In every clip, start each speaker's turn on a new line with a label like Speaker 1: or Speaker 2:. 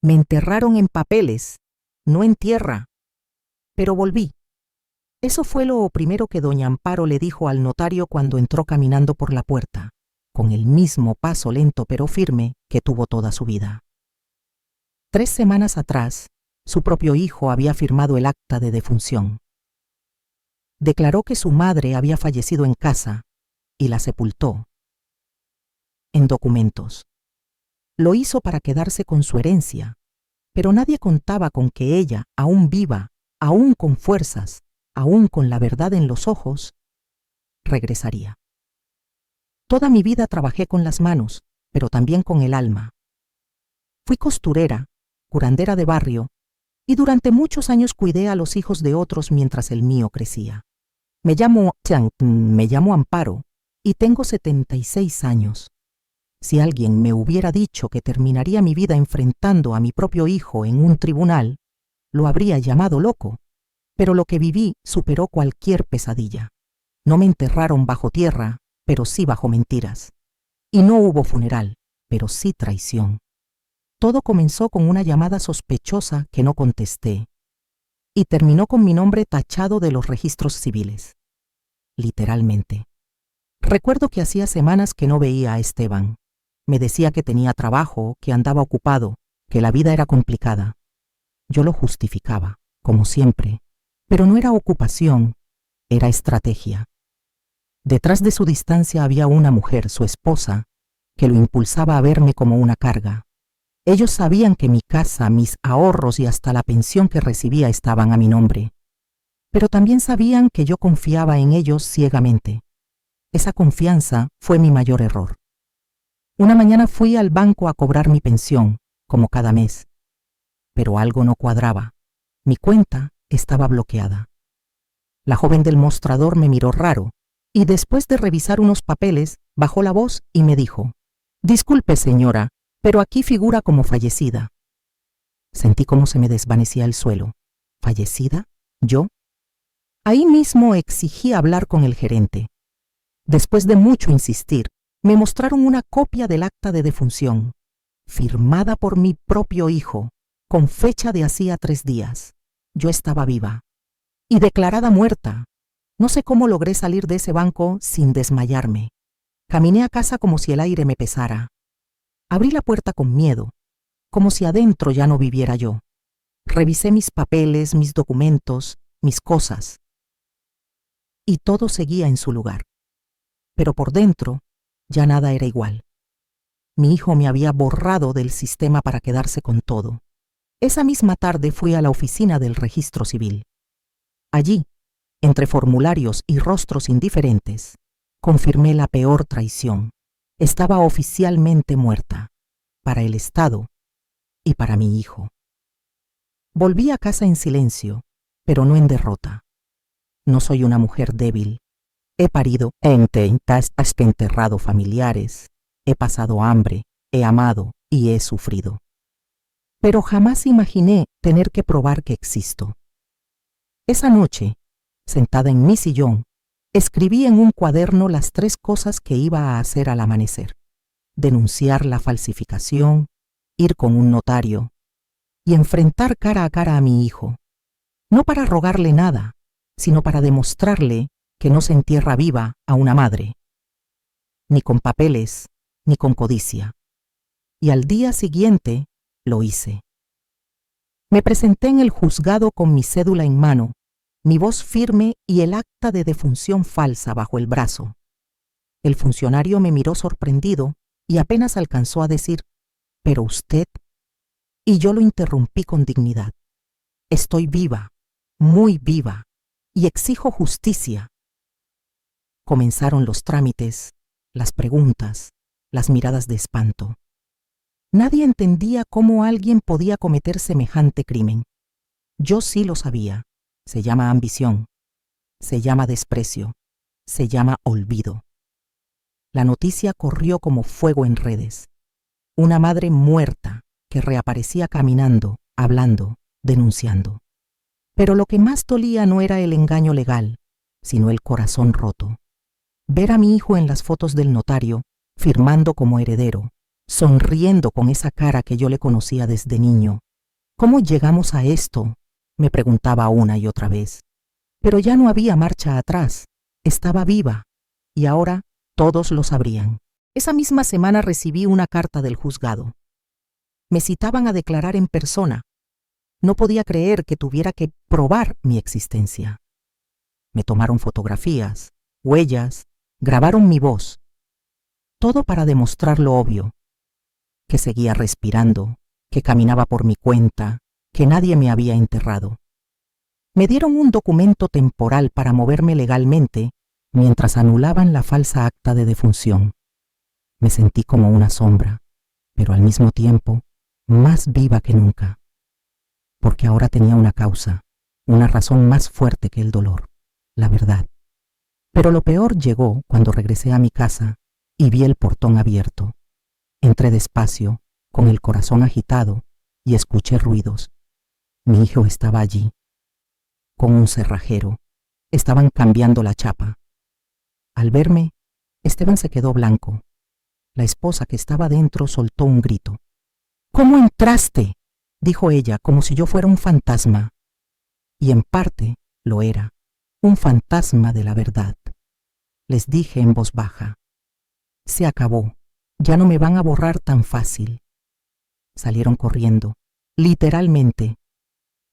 Speaker 1: Me enterraron en papeles, no en tierra. Pero volví. Eso fue lo primero que doña Amparo le dijo al notario cuando entró caminando por la puerta, con el mismo paso lento pero firme que tuvo toda su vida. 3 semanas atrás, su propio hijo había firmado el acta de defunción. Declaró que su madre había fallecido en casa y la sepultó. En documentos. Lo hizo para quedarse con su herencia, pero nadie contaba con que ella, aún viva, aún con fuerzas, aún con la verdad en los ojos, regresaría. Toda mi vida trabajé con las manos, pero también con el alma. Fui costurera, curandera de barrio, y durante muchos años cuidé a los hijos de otros mientras el mío crecía. Me llamo Amparo y tengo 76 años. Si alguien me hubiera dicho que terminaría mi vida enfrentando a mi propio hijo en un tribunal, lo habría llamado loco, pero lo que viví superó cualquier pesadilla. No me enterraron bajo tierra, pero sí bajo mentiras. Y no hubo funeral, pero sí traición. Todo comenzó con una llamada sospechosa que no contesté y terminó con mi nombre tachado de los registros civiles. Literalmente. Recuerdo que hacía semanas que no veía a Esteban. Me decía que tenía trabajo, que andaba ocupado, que la vida era complicada. Yo lo justificaba, como siempre, pero no era ocupación, era estrategia. Detrás de su distancia había una mujer, su esposa, que lo impulsaba a verme como una carga. Ellos sabían que mi casa, mis ahorros y hasta la pensión que recibía estaban a mi nombre, pero también sabían que yo confiaba en ellos ciegamente. Esa confianza fue mi mayor error. Una mañana fui al banco a cobrar mi pensión, como cada mes, pero algo no cuadraba. Mi cuenta estaba bloqueada. La joven del mostrador me miró raro y después de revisar unos papeles, bajó la voz y me dijo: «Disculpe, señora, pero aquí figura como fallecida». Sentí cómo se me desvanecía el suelo. ¿Fallecida? ¿Yo? Ahí mismo exigí hablar con el gerente. Después de mucho insistir, me mostraron una copia del acta de defunción, firmada por mi propio hijo, con fecha de hacía 3 días. Yo estaba viva y declarada muerta. No sé cómo logré salir de ese banco sin desmayarme. Caminé a casa como si el aire me pesara. Abrí la puerta con miedo, como si adentro ya no viviera yo. Revisé mis papeles, mis documentos, mis cosas. Y todo seguía en su lugar. Pero por dentro, ya nada era igual. Mi hijo me había borrado del sistema para quedarse con todo. Esa misma tarde fui a la oficina del registro civil. Allí, entre formularios y rostros indiferentes, confirmé la peor traición. Estaba oficialmente muerta, para el Estado y para mi hijo. Volví a casa en silencio, pero no en derrota. No soy una mujer débil. He parido enterrado familiares, he pasado hambre, he amado y he sufrido. Pero jamás imaginé tener que probar que existo. Esa noche, sentada en mi sillón, escribí en un cuaderno las 3 cosas que iba a hacer al amanecer: denunciar la falsificación, ir con un notario y enfrentar cara a cara a mi hijo, no para rogarle nada, sino para demostrarle que no se entierra viva a una madre, ni con papeles, ni con codicia. Y al día siguiente lo hice. Me presenté en el juzgado con mi cédula en mano, mi voz firme y el acta de defunción falsa bajo el brazo. El funcionario me miró sorprendido y apenas alcanzó a decir: «¿Pero usted?». Y yo lo interrumpí con dignidad. Estoy viva, muy viva, y exijo justicia. Comenzaron los trámites, las preguntas, las miradas de espanto. Nadie entendía cómo alguien podía cometer semejante crimen. Yo sí lo sabía. Se llama ambición, se llama desprecio, se llama olvido. La noticia corrió como fuego en redes. Una madre muerta que reaparecía caminando, hablando, denunciando. Pero lo que más dolía no era el engaño legal, sino el corazón roto. Ver a mi hijo en las fotos del notario, firmando como heredero, sonriendo con esa cara que yo le conocía desde niño. ¿Cómo llegamos a esto?, me preguntaba una y otra vez. Pero ya no había marcha atrás, estaba viva, y ahora todos lo sabrían. Esa misma semana recibí una carta del juzgado. Me citaban a declarar en persona. No podía creer que tuviera que probar mi existencia. Me tomaron fotografías, huellas, grabaron mi voz. Todo para demostrar lo obvio, que seguía respirando, que caminaba por mi cuenta, que nadie me había enterrado. Me dieron un documento temporal para moverme legalmente mientras anulaban la falsa acta de defunción. Me sentí como una sombra, pero al mismo tiempo más viva que nunca, porque ahora tenía una causa, una razón más fuerte que el dolor, la verdad. Pero lo peor llegó cuando regresé a mi casa y vi el portón abierto. Entré despacio, con el corazón agitado, y escuché ruidos. Mi hijo estaba allí, con un cerrajero. Estaban cambiando la chapa. Al verme, Esteban se quedó blanco. La esposa que estaba dentro soltó un grito. «¿Cómo entraste?», dijo ella, como si yo fuera un fantasma. Y en parte lo era, un fantasma de la verdad. Les dije en voz baja: «Se acabó, ya no me van a borrar tan fácil». Salieron corriendo, literalmente.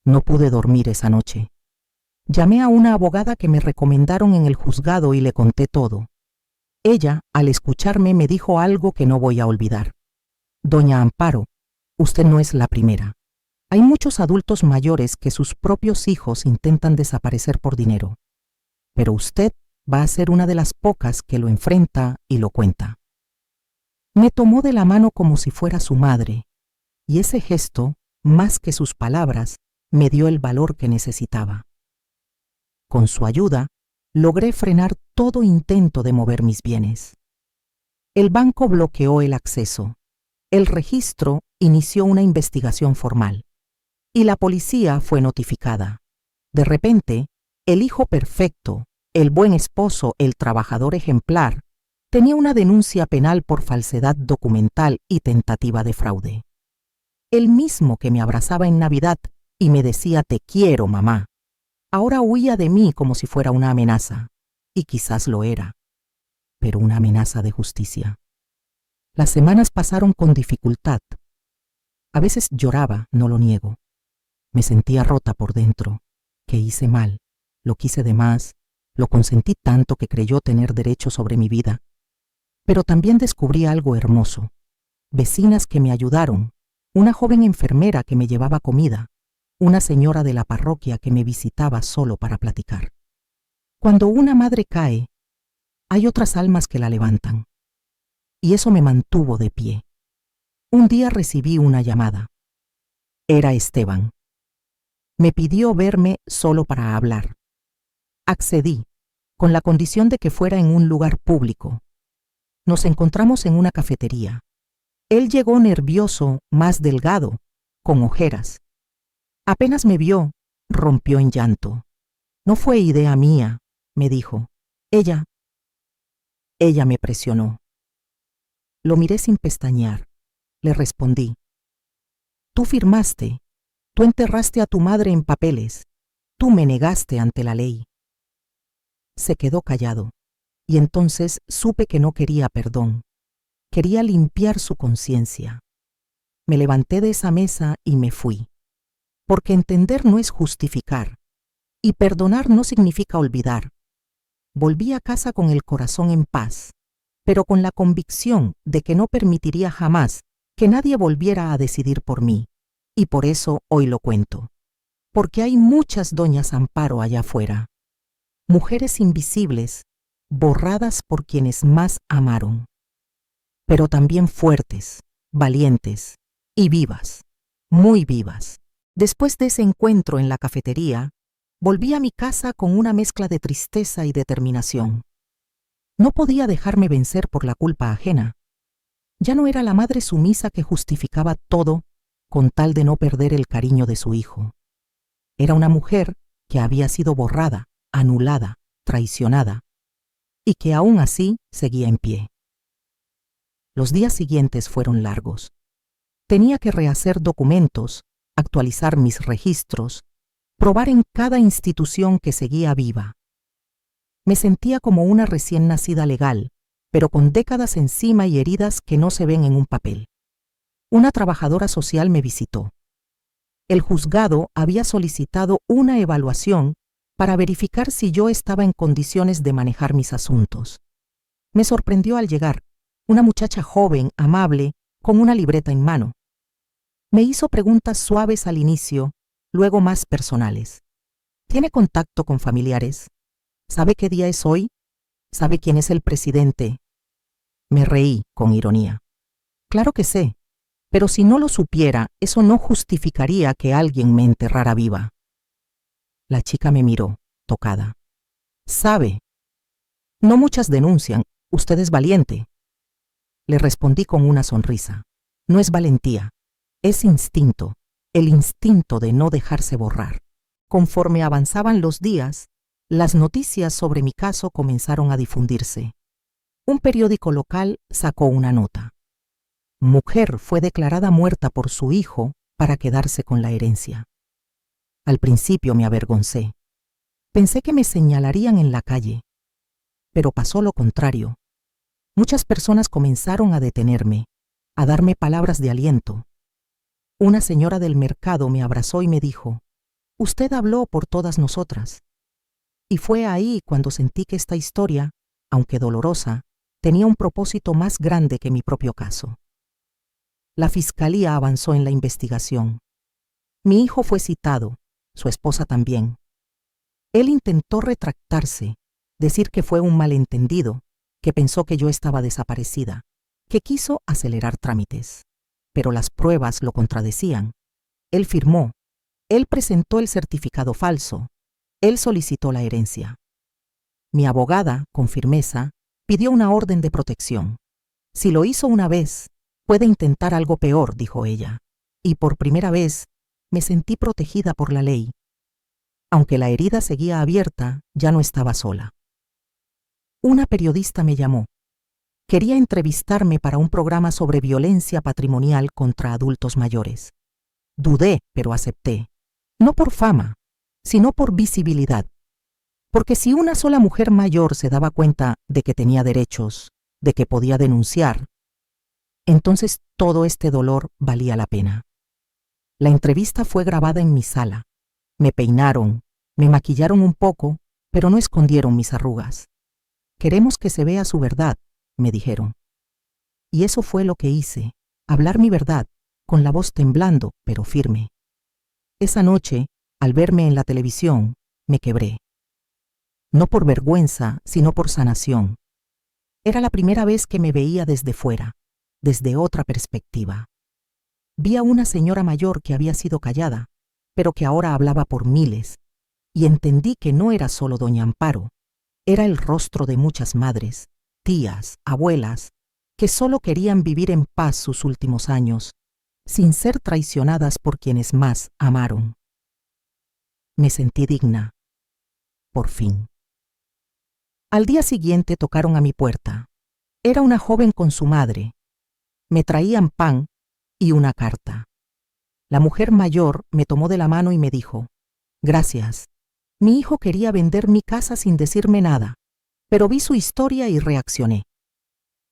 Speaker 1: No pude dormir esa noche. Llamé a una abogada que me recomendaron en el juzgado y le conté todo. Ella, al escucharme, me dijo algo que no voy a olvidar. «Doña Amparo, usted no es la primera. Hay muchos adultos mayores que sus propios hijos intentan desaparecer por dinero. Pero usted va a ser una de las pocas que lo enfrenta y lo cuenta». Me tomó de la mano como si fuera su madre, y ese gesto, más que sus palabras, me dio el valor que necesitaba. Con su ayuda, logré frenar todo intento de mover mis bienes. El banco bloqueó el acceso. El registro inició una investigación formal. Y la policía fue notificada. De repente, el hijo perfecto, el buen esposo, el trabajador ejemplar, tenía una denuncia penal por falsedad documental y tentativa de fraude. El mismo que me abrazaba en Navidad y me decía «te quiero, mamá», ahora huía de mí como si fuera una amenaza, y quizás lo era, pero una amenaza de justicia. Las semanas pasaron con dificultad. A veces lloraba, no lo niego. Me sentía rota por dentro, que hice mal, lo quise de más, lo consentí tanto que creyó tener derecho sobre mi vida. Pero también descubrí algo hermoso. Vecinas que me ayudaron, una joven enfermera que me llevaba comida, una señora de la parroquia que me visitaba solo para platicar. Cuando una madre cae, hay otras almas que la levantan. Y eso me mantuvo de pie. Un día recibí una llamada. Era Esteban. Me pidió verme solo para hablar. Accedí, con la condición de que fuera en un lugar público. Nos encontramos en una cafetería. Él llegó nervioso, más delgado, con ojeras. Apenas me vio, rompió en llanto. «No fue idea mía», me dijo. Ella me presionó. Lo miré sin pestañear. Le respondí: «Tú firmaste, tú enterraste a tu madre en papeles, tú me negaste ante la ley». Se quedó callado, y entonces supe que no quería perdón. Quería limpiar su conciencia. Me levanté de esa mesa y me fui. Porque entender no es justificar, y perdonar no significa olvidar. Volví a casa con el corazón en paz, pero con la convicción de que no permitiría jamás que nadie volviera a decidir por mí. Y por eso hoy lo cuento. Porque hay muchas doñas Amparo allá afuera. Mujeres invisibles, borradas por quienes más amaron. Pero también fuertes, valientes y vivas, muy vivas. Después de ese encuentro en la cafetería, volví a mi casa con una mezcla de tristeza y determinación. No podía dejarme vencer por la culpa ajena. Ya no era la madre sumisa que justificaba todo con tal de no perder el cariño de su hijo. Era una mujer que había sido borrada, anulada, traicionada, y que aún así seguía en pie. Los días siguientes fueron largos. Tenía que rehacer documentos, actualizar mis registros, probar en cada institución que seguía viva. Me sentía como una recién nacida legal, pero con décadas encima y heridas que no se ven en un papel. Una trabajadora social me visitó. El juzgado había solicitado una evaluación para verificar si yo estaba en condiciones de manejar mis asuntos. Me sorprendió al llegar, una muchacha joven, amable, con una libreta en mano. Me hizo preguntas suaves al inicio, luego más personales. ¿Tiene contacto con familiares? ¿Sabe qué día es hoy? ¿Sabe quién es el presidente? Me reí con ironía. Claro que sé, pero si no lo supiera, eso no justificaría que alguien me enterrara viva. La chica me miró, tocada. ¿Sabe? No muchas denuncian. Usted es valiente. Le respondí con una sonrisa. No es valentía, es instinto, el instinto de no dejarse borrar. Conforme avanzaban los días, las noticias sobre mi caso comenzaron a difundirse. Un periódico local sacó una nota. Mujer fue declarada muerta por su hijo para quedarse con la herencia. Al principio me avergoncé. Pensé que me señalarían en la calle. Pero pasó lo contrario. Muchas personas comenzaron a detenerme, a darme palabras de aliento. Una señora del mercado me abrazó y me dijo, «Usted habló por todas nosotras». Y fue ahí cuando sentí que esta historia, aunque dolorosa, tenía un propósito más grande que mi propio caso. La fiscalía avanzó en la investigación. Mi hijo fue citado, su esposa también. Él intentó retractarse, decir que fue un malentendido, que pensó que yo estaba desaparecida, que quiso acelerar trámites. Pero las pruebas lo contradecían. Él firmó, él presentó el certificado falso, él solicitó la herencia. Mi abogada, con firmeza, pidió una orden de protección. Si lo hizo una vez, puede intentar algo peor, dijo ella. Y por primera vez me sentí protegida por la ley. Aunque la herida seguía abierta, ya no estaba sola. Una periodista me llamó. Quería entrevistarme para un programa sobre violencia patrimonial contra adultos mayores. Dudé, pero acepté. No por fama, sino por visibilidad. Porque si una sola mujer mayor se daba cuenta de que tenía derechos, de que podía denunciar, entonces todo este dolor valía la pena. La entrevista fue grabada en mi sala. Me peinaron, me maquillaron un poco, pero no escondieron mis arrugas. Queremos que se vea su verdad, me dijeron. Y eso fue lo que hice, hablar mi verdad, con la voz temblando, pero firme. Esa noche, al verme en la televisión, me quebré. No por vergüenza, sino por sanación. Era la primera vez que me veía desde fuera, desde otra perspectiva. Vi a una señora mayor que había sido callada, pero que ahora hablaba por miles, y entendí que no era solo doña Amparo, era el rostro de muchas madres, tías, abuelas, que solo querían vivir en paz sus últimos años, sin ser traicionadas por quienes más amaron. Me sentí digna. Por fin. Al día siguiente tocaron a mi puerta. Era una joven con su madre. Me traían pan y una carta. La mujer mayor me tomó de la mano y me dijo, «Gracias. Mi hijo quería vender mi casa sin decirme nada, pero vi su historia y reaccioné».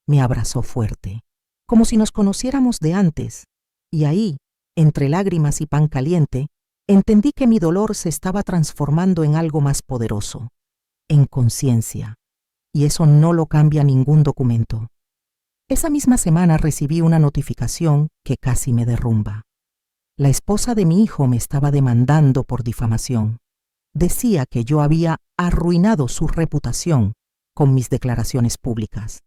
Speaker 1: Me abrazó fuerte, como si nos conociéramos de antes, y ahí, entre lágrimas y pan caliente, entendí que mi dolor se estaba transformando en algo más poderoso, en conciencia, y eso no lo cambia ningún documento. Esa misma semana recibí una notificación que casi me derrumba. La esposa de mi hijo me estaba demandando por difamación. Decía que yo había arruinado su reputación con mis declaraciones públicas.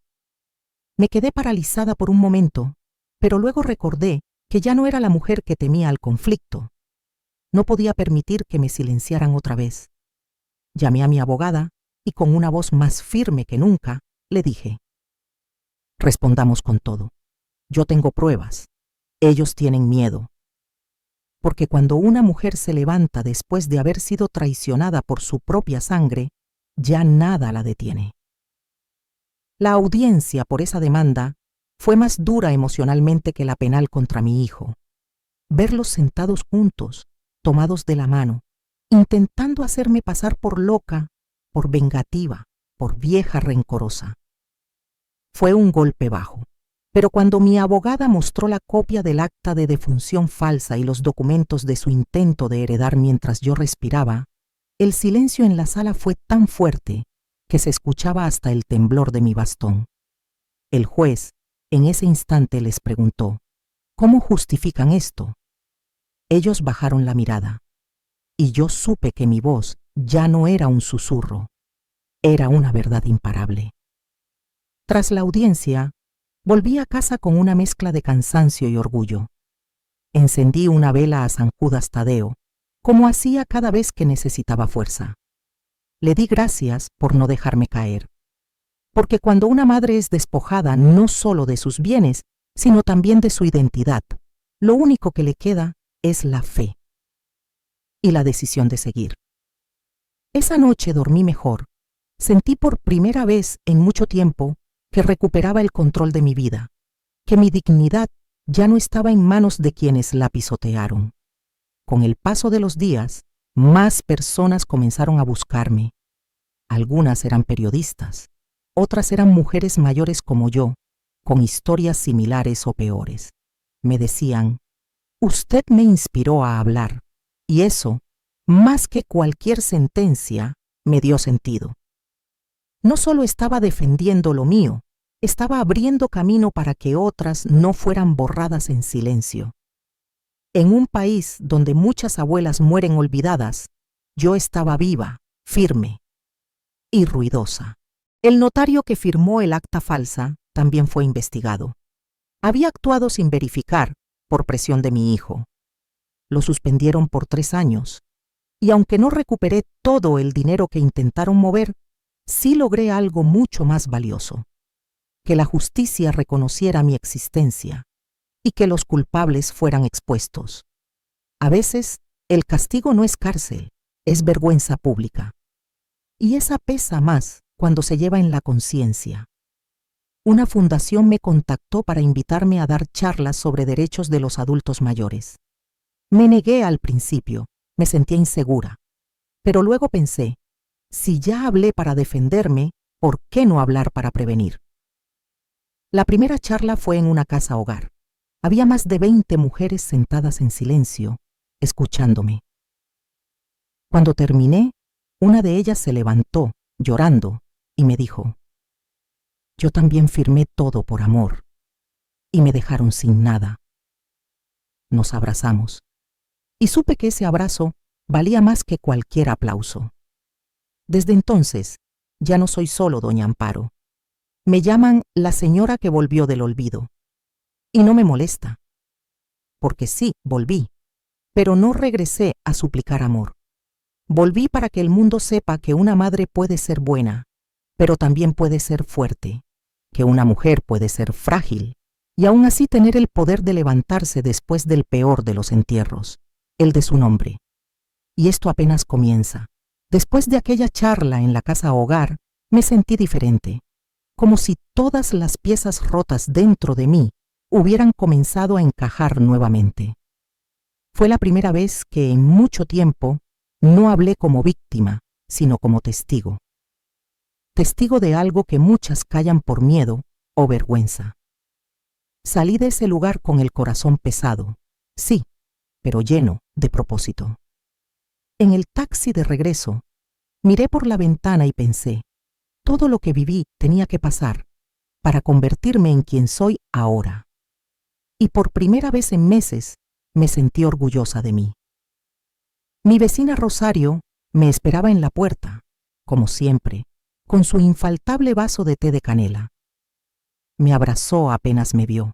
Speaker 1: Me quedé paralizada por un momento, pero luego recordé que ya no era la mujer que temía al conflicto. No podía permitir que me silenciaran otra vez. Llamé a mi abogada y con una voz más firme que nunca le dije, «Respondamos con todo. Yo tengo pruebas. Ellos tienen miedo». Porque cuando una mujer se levanta después de haber sido traicionada por su propia sangre, ya nada la detiene. La audiencia por esa demanda fue más dura emocionalmente que la penal contra mi hijo. Verlos sentados juntos, tomados de la mano, intentando hacerme pasar por loca, por vengativa, por vieja rencorosa. Fue un golpe bajo, pero cuando mi abogada mostró la copia del acta de defunción falsa y los documentos de su intento de heredar mientras yo respiraba, el silencio en la sala fue tan fuerte que se escuchaba hasta el temblor de mi bastón. El juez, en ese instante, les preguntó: ¿cómo justifican esto? Ellos bajaron la mirada, y yo supe que mi voz ya no era un susurro, era una verdad imparable. Tras la audiencia, volví a casa con una mezcla de cansancio y orgullo. Encendí una vela a San Judas Tadeo, como hacía cada vez que necesitaba fuerza. Le di gracias por no dejarme caer. Porque cuando una madre es despojada no solo de sus bienes, sino también de su identidad, lo único que le queda es la fe y la decisión de seguir. Esa noche dormí mejor. Sentí por primera vez en mucho tiempo que recuperaba el control de mi vida, que mi dignidad ya no estaba en manos de quienes la pisotearon. Con el paso de los días, más personas comenzaron a buscarme. Algunas eran periodistas, otras eran mujeres mayores como yo, con historias similares o peores. Me decían: usted me inspiró a hablar, y eso, más que cualquier sentencia, me dio sentido. No solo estaba defendiendo lo mío, estaba abriendo camino para que otras no fueran borradas en silencio. En un país donde muchas abuelas mueren olvidadas, yo estaba viva, firme y ruidosa. El notario que firmó el acta falsa también fue investigado. Había actuado sin verificar, por presión de mi hijo. Lo suspendieron por 3 años, y aunque no recuperé todo el dinero que intentaron mover, sí logré algo mucho más valioso: que la justicia reconociera mi existencia y que los culpables fueran expuestos. A veces, el castigo no es cárcel, es vergüenza pública. Y esa pesa más cuando se lleva en la conciencia. Una fundación me contactó para invitarme a dar charlas sobre derechos de los adultos mayores. Me negué al principio, me sentía insegura. Pero luego pensé: si ya hablé para defenderme, ¿por qué no hablar para prevenir? La primera charla fue en una casa hogar. Había más de 20 mujeres sentadas en silencio, escuchándome. Cuando terminé, una de ellas se levantó, llorando, y me dijo: yo también firmé todo por amor, y me dejaron sin nada. Nos abrazamos, y supe que ese abrazo valía más que cualquier aplauso. Desde entonces, ya no soy solo doña Amparo. Me llaman la señora que volvió del olvido. Y no me molesta, porque sí, volví, pero no regresé a suplicar amor. Volví para que el mundo sepa que una madre puede ser buena, pero también puede ser fuerte, que una mujer puede ser frágil y aún así tener el poder de levantarse después del peor de los entierros, el de su nombre. Y esto apenas comienza. Después de aquella charla en la casa hogar, me sentí diferente, como si todas las piezas rotas dentro de mí hubieran comenzado a encajar nuevamente. Fue la primera vez que en mucho tiempo no hablé como víctima, sino como testigo. Testigo de algo que muchas callan por miedo o vergüenza. Salí de ese lugar con el corazón pesado, sí, pero lleno de propósito. En el taxi de regreso, miré por la ventana y pensé: todo lo que viví tenía que pasar para convertirme en quien soy ahora. Y por primera vez en meses me sentí orgullosa de mí. Mi vecina Rosario me esperaba en la puerta, como siempre, con su infaltable vaso de té de canela. Me abrazó apenas me vio.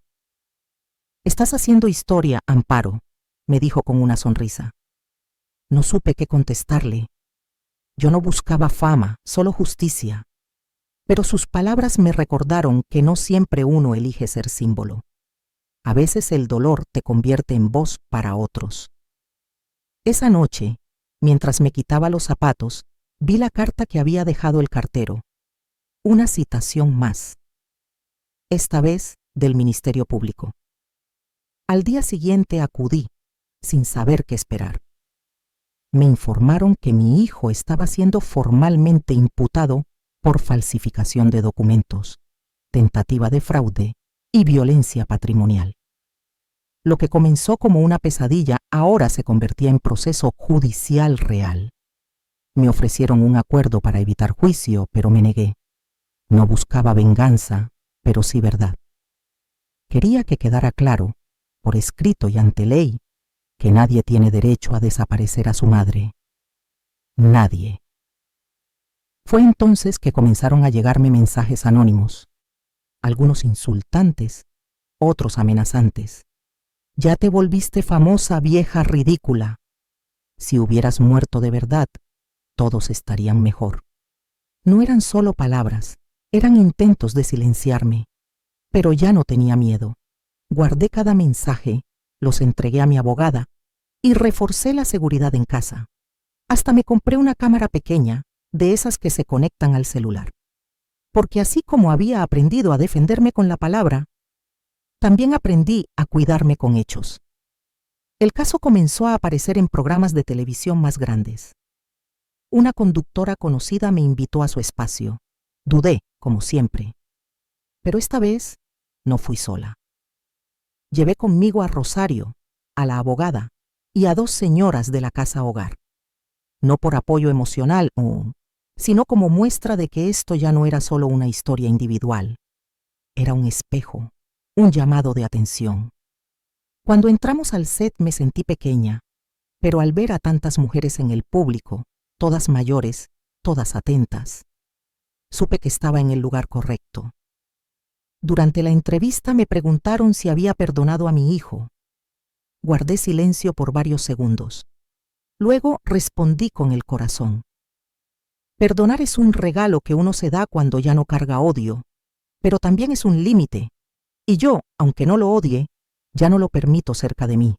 Speaker 1: «Estás haciendo historia, Amparo», me dijo con una sonrisa. No supe qué contestarle. Yo no buscaba fama, solo justicia. Pero sus palabras me recordaron que no siempre uno elige ser símbolo. A veces el dolor te convierte en voz para otros. Esa noche, mientras me quitaba los zapatos, vi la carta que había dejado el cartero. Una citación más. Esta vez del Ministerio Público. Al día siguiente acudí, sin saber qué esperar. Me informaron que mi hijo estaba siendo formalmente imputado por falsificación de documentos, tentativa de fraude y violencia patrimonial. Lo que comenzó como una pesadilla ahora se convertía en proceso judicial real. Me ofrecieron un acuerdo para evitar juicio, pero me negué. No buscaba venganza, pero sí verdad. Quería que quedara claro, por escrito y ante ley, que nadie tiene derecho a desaparecer a su madre. Nadie. Fue entonces que comenzaron a llegarme mensajes anónimos, algunos insultantes, otros amenazantes. Ya te volviste famosa, vieja ridícula. Si hubieras muerto de verdad, todos estarían mejor. No eran solo palabras, eran intentos de silenciarme, pero ya no tenía miedo. Guardé cada mensaje, los entregué a mi abogada y reforcé la seguridad en casa. Hasta me compré una cámara pequeña, de esas que se conectan al celular. Porque así como había aprendido a defenderme con la palabra, también aprendí a cuidarme con hechos. El caso comenzó a aparecer en programas de televisión más grandes. Una conductora conocida me invitó a su espacio. Dudé, como siempre. Pero esta vez no fui sola. Llevé conmigo a Rosario, a la abogada, y a 2 señoras de la casa hogar. No por apoyo emocional, sino como muestra de que esto ya no era solo una historia individual. Era un espejo, un llamado de atención. Cuando entramos al set me sentí pequeña, pero al ver a tantas mujeres en el público, todas mayores, todas atentas, supe que estaba en el lugar correcto. Durante la entrevista me preguntaron si había perdonado a mi hijo. Guardé silencio por varios segundos. Luego respondí con el corazón. Perdonar es un regalo que uno se da cuando ya no carga odio, pero también es un límite, y yo, aunque no lo odie, ya no lo permito cerca de mí.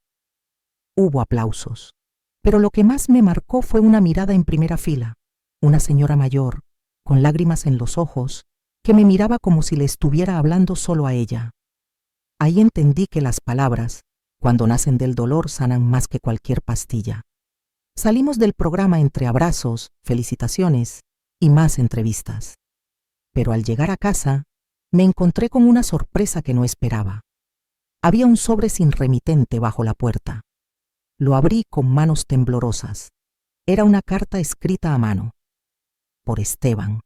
Speaker 1: Hubo aplausos, pero lo que más me marcó fue una mirada en primera fila, una señora mayor, con lágrimas en los ojos, que me miraba como si le estuviera hablando solo a ella. Ahí entendí que las palabras, cuando nacen del dolor, sanan más que cualquier pastilla. Salimos del programa entre abrazos, felicitaciones y más entrevistas. Pero al llegar a casa, me encontré con una sorpresa que no esperaba. Había un sobre sin remitente bajo la puerta. Lo abrí con manos temblorosas. Era una carta escrita a mano. Por Esteban.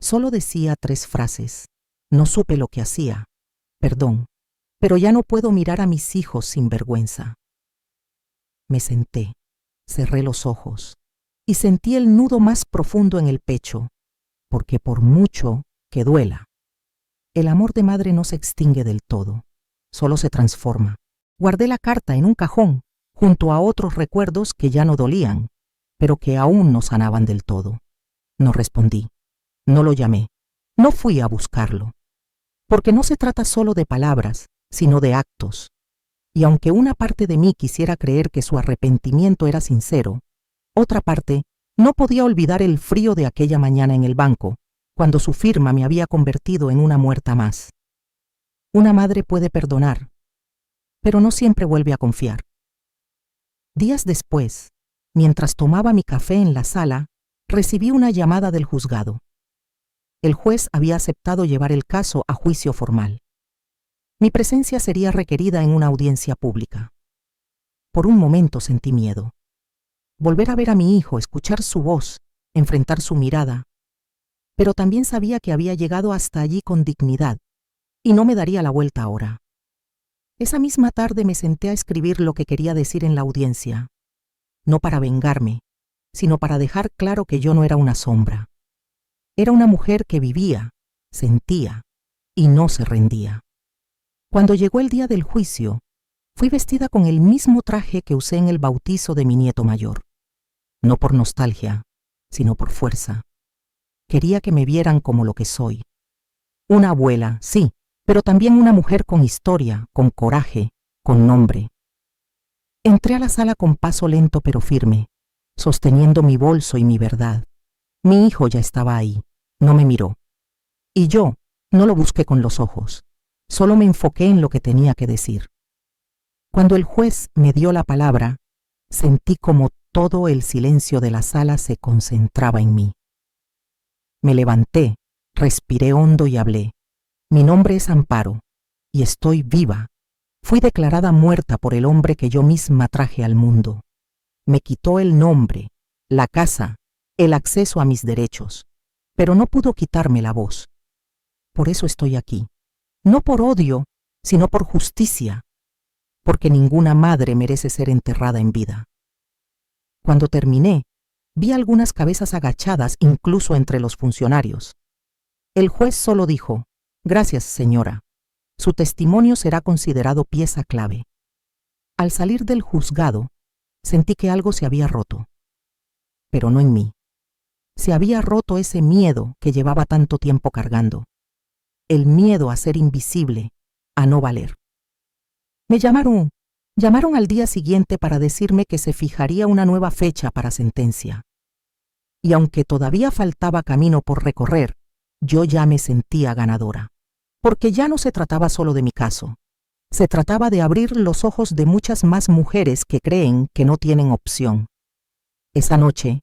Speaker 1: Solo decía 3 frases. No supe lo que hacía. Perdón, pero ya no puedo mirar a mis hijos sin vergüenza. Me senté, cerré los ojos y sentí el nudo más profundo en el pecho, porque por mucho que duela, el amor de madre no se extingue del todo, solo se transforma. Guardé la carta en un cajón, junto a otros recuerdos que ya no dolían, pero que aún no sanaban del todo. No respondí, no lo llamé, no fui a buscarlo, porque no se trata solo de palabras, sino de actos. Y aunque una parte de mí quisiera creer que su arrepentimiento era sincero, otra parte no podía olvidar el frío de aquella mañana en el banco, cuando su firma me había convertido en una muerta más. Una madre puede perdonar, pero no siempre vuelve a confiar. Días después, mientras tomaba mi café en la sala, recibí una llamada del juzgado. El juez había aceptado llevar el caso a juicio formal. Mi presencia sería requerida en una audiencia pública. Por un momento sentí miedo. Volver a ver a mi hijo, escuchar su voz, enfrentar su mirada. Pero también sabía que había llegado hasta allí con dignidad, y no me daría la vuelta ahora. Esa misma tarde me senté a escribir lo que quería decir en la audiencia. No para vengarme, sino para dejar claro que yo no era una sombra. Era una mujer que vivía, sentía, y no se rendía. Cuando llegó el día del juicio, fui vestida con el mismo traje que usé en el bautizo de mi nieto mayor. No por nostalgia, sino por fuerza. Quería que me vieran como lo que soy. Una abuela, sí, pero también una mujer con historia, con coraje, con nombre. Entré a la sala con paso lento pero firme, sosteniendo mi bolso y mi verdad. Mi hijo ya estaba ahí, no me miró. Y yo no lo busqué con los ojos. Solo me enfoqué en lo que tenía que decir. Cuando el juez me dio la palabra, sentí como todo el silencio de la sala se concentraba en mí. Me levanté, respiré hondo y hablé. Mi nombre es Amparo, y estoy viva. Fui declarada muerta por el hombre que yo misma traje al mundo. Me quitó el nombre, la casa, el acceso a mis derechos, pero no pudo quitarme la voz. Por eso estoy aquí. No por odio, sino por justicia, porque ninguna madre merece ser enterrada en vida. Cuando terminé, vi algunas cabezas agachadas incluso entre los funcionarios. El juez solo dijo: «Gracias, señora. Su testimonio será considerado pieza clave». Al salir del juzgado, sentí que algo se había roto. Pero no en mí. Se había roto ese miedo que llevaba tanto tiempo cargando. El miedo a ser invisible, a no valer. Me llamaron al día siguiente para decirme que se fijaría una nueva fecha para sentencia. Y aunque todavía faltaba camino por recorrer, yo ya me sentía ganadora. Porque ya no se trataba solo de mi caso. Se trataba de abrir los ojos de muchas más mujeres que creen que no tienen opción. Esa noche,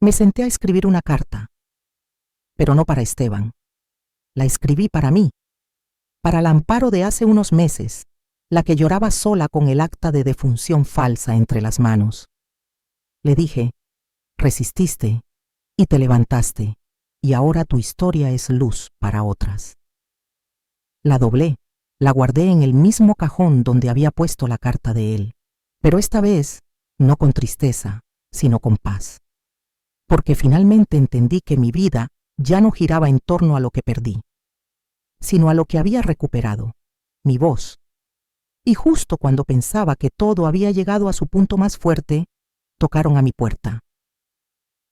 Speaker 1: me senté a escribir una carta. Pero no para Esteban. La escribí para mí. Para la Amparo de hace unos meses, la que lloraba sola con el acta de defunción falsa entre las manos. Le dije: resististe y te levantaste, y ahora tu historia es luz para otras. La doblé, la guardé en el mismo cajón donde había puesto la carta de él, pero esta vez no con tristeza, sino con paz. Porque finalmente entendí que mi vida ya no giraba en torno a lo que perdí, sino a lo que había recuperado, mi voz. Y justo cuando pensaba que todo había llegado a su punto más fuerte, tocaron a mi puerta.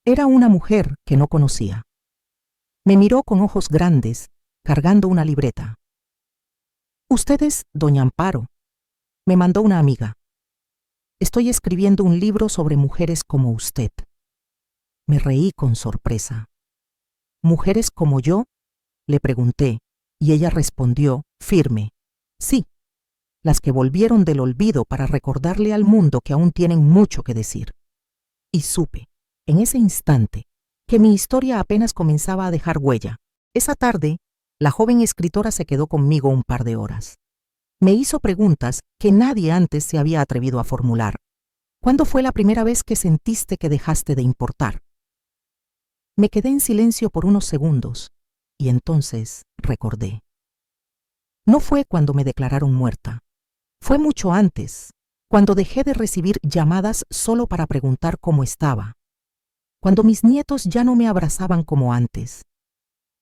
Speaker 1: Era una mujer que no conocía. Me miró con ojos grandes, cargando una libreta. «Usted es doña Amparo», me mandó una amiga. «Estoy escribiendo un libro sobre mujeres como usted». Me reí con sorpresa. «¿Mujeres como yo?», le pregunté, y ella respondió, firme: «Sí, las que volvieron del olvido para recordarle al mundo que aún tienen mucho que decir». Y supe, en ese instante, que mi historia apenas comenzaba a dejar huella. Esa tarde, la joven escritora se quedó conmigo un par de horas. Me hizo preguntas que nadie antes se había atrevido a formular. ¿Cuándo fue la primera vez que sentiste que dejaste de importar? Me quedé en silencio por unos segundos, y entonces recordé. No fue cuando me declararon muerta. Fue mucho antes, cuando dejé de recibir llamadas solo para preguntar cómo estaba. Cuando mis nietos ya no me abrazaban como antes.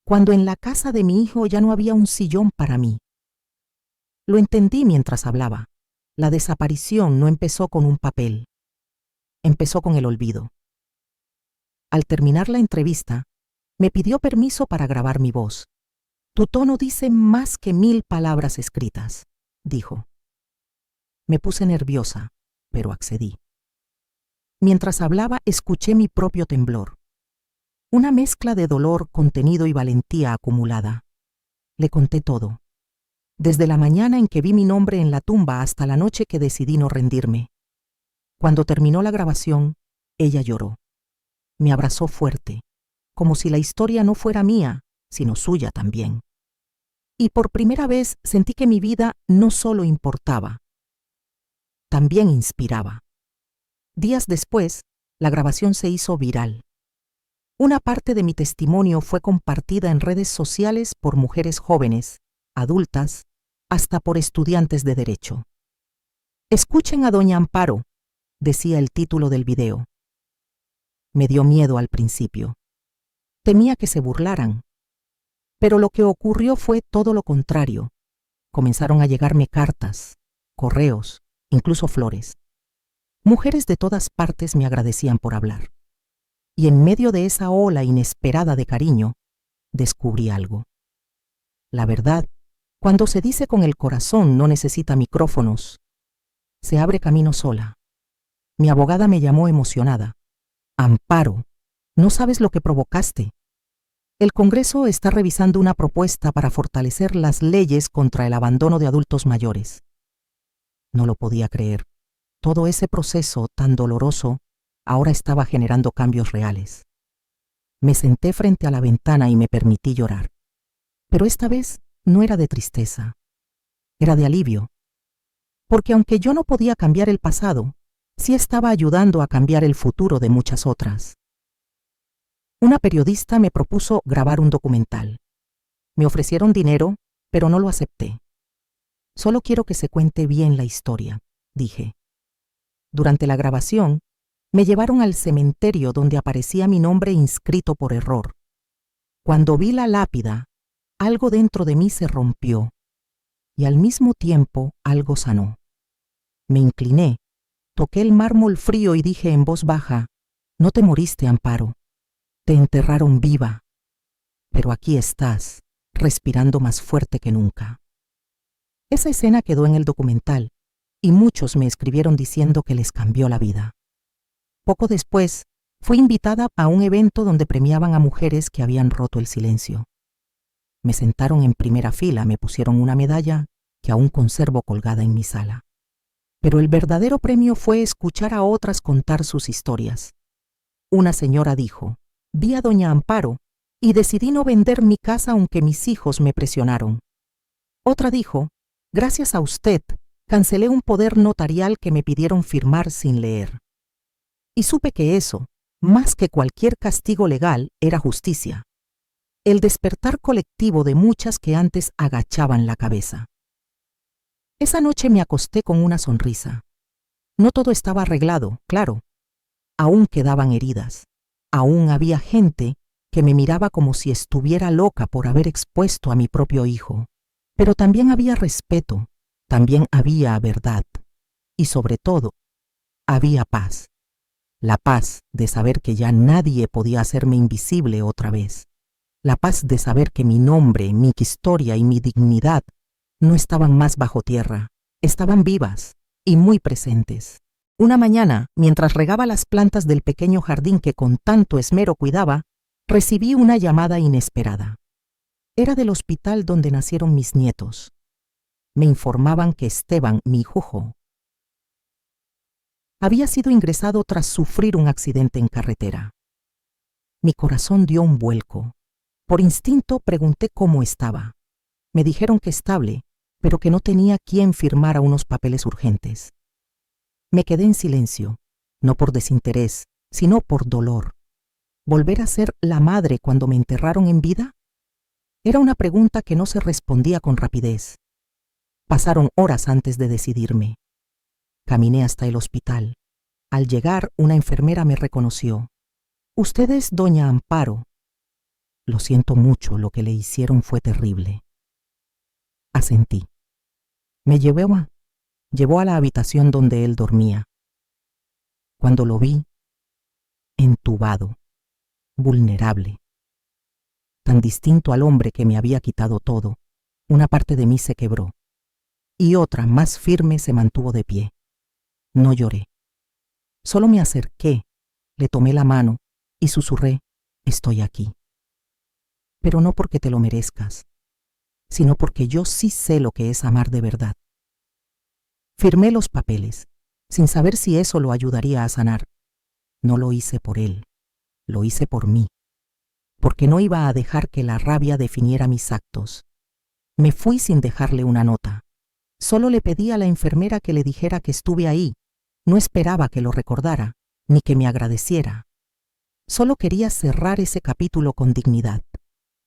Speaker 1: Cuando en la casa de mi hijo ya no había un sillón para mí. Lo entendí mientras hablaba. La desaparición no empezó con un papel. Empezó con el olvido. Al terminar la entrevista, me pidió permiso para grabar mi voz. «Tu tono dice más que 1000 palabras escritas», dijo. Me puse nerviosa, pero accedí. Mientras hablaba, escuché mi propio temblor. Una mezcla de dolor contenido y valentía acumulada. Le conté todo. Desde la mañana en que vi mi nombre en la tumba hasta la noche que decidí no rendirme. Cuando terminó la grabación, ella lloró. Me abrazó fuerte, como si la historia no fuera mía, sino suya también. Y por primera vez sentí que mi vida no solo importaba, también inspiraba. Días después, la grabación se hizo viral. Una parte de mi testimonio fue compartida en redes sociales por mujeres jóvenes, adultas, hasta por estudiantes de derecho. «Escuchen a doña Amparo», decía el título del video. Me dio miedo al principio. Temía que se burlaran. Pero lo que ocurrió fue todo lo contrario. Comenzaron a llegarme cartas, correos, incluso flores. Mujeres de todas partes me agradecían por hablar. Y en medio de esa ola inesperada de cariño, descubrí algo. La verdad, cuando se dice con el corazón, no necesita micrófonos. Se abre camino sola. Mi abogada me llamó emocionada. «Amparo, no sabes lo que provocaste». El Congreso está revisando una propuesta para fortalecer las leyes contra el abandono de adultos mayores. No lo podía creer. Todo ese proceso tan doloroso ahora estaba generando cambios reales. Me senté frente a la ventana y me permití llorar. Pero esta vez no era de tristeza, era de alivio. Porque aunque yo no podía cambiar el pasado, sí estaba ayudando a cambiar el futuro de muchas otras. Una periodista me propuso grabar un documental. Me ofrecieron dinero, pero no lo acepté. Solo quiero que se cuente bien la historia, dije. Durante la grabación, me llevaron al cementerio donde aparecía mi nombre inscrito por error. Cuando vi la lápida, algo dentro de mí se rompió y al mismo tiempo algo sanó. Me incliné, toqué el mármol frío y dije en voz baja, «No te moriste, Amparo. Te enterraron viva. Pero aquí estás, respirando más fuerte que nunca». Esa escena quedó en el documental y muchos me escribieron diciendo que les cambió la vida. Poco después, fui invitada a un evento donde premiaban a mujeres que habían roto el silencio. Me sentaron en primera fila, me pusieron una medalla que aún conservo colgada en mi sala. Pero el verdadero premio fue escuchar a otras contar sus historias. Una señora dijo, «Vi a doña Amparo y decidí no vender mi casa aunque mis hijos me presionaron». Otra dijo, «Gracias a usted, cancelé un poder notarial que me pidieron firmar sin leer». Y supe que eso, más que cualquier castigo legal, era justicia. El despertar colectivo de muchas que antes agachaban la cabeza. Esa noche me acosté con una sonrisa. No todo estaba arreglado, claro. Aún quedaban heridas. Aún había gente que me miraba como si estuviera loca por haber expuesto a mi propio hijo. Pero también había respeto, también había verdad. Y sobre todo, había paz. La paz de saber que ya nadie podía hacerme invisible otra vez. La paz de saber que mi nombre, mi historia y mi dignidad no estaban más bajo tierra, estaban vivas y muy presentes. Una mañana, mientras regaba las plantas del pequeño jardín que con tanto esmero cuidaba, recibí una llamada inesperada. Era del hospital donde nacieron mis nietos. Me informaban que Esteban, mi hijo, había sido ingresado tras sufrir un accidente en carretera. Mi corazón dio un vuelco. Por instinto pregunté cómo estaba. Me dijeron que estable, pero que no tenía quien firmara unos papeles urgentes. Me quedé en silencio, no por desinterés, sino por dolor. ¿Volver a ser la madre cuando me enterraron en vida? Era una pregunta que no se respondía con rapidez. Pasaron horas antes de decidirme. Caminé hasta el hospital. Al llegar, una enfermera me reconoció. «Usted es doña Amparo». «Lo siento mucho, lo que le hicieron fue terrible». Asentí. Me llevó a la habitación donde él dormía. Cuando lo vi, entubado, vulnerable, tan distinto al hombre que me había quitado todo, una parte de mí se quebró y otra, más firme, se mantuvo de pie. No lloré. Solo me acerqué, le tomé la mano y susurré, «Estoy aquí». Pero no porque te lo merezcas, sino porque yo sí sé lo que es amar de verdad. Firmé los papeles, sin saber si eso lo ayudaría a sanar. No lo hice por él, lo hice por mí, porque no iba a dejar que la rabia definiera mis actos. Me fui sin dejarle una nota. Solo le pedí a la enfermera que le dijera que estuve ahí. No esperaba que lo recordara, ni que me agradeciera. Solo quería cerrar ese capítulo con dignidad,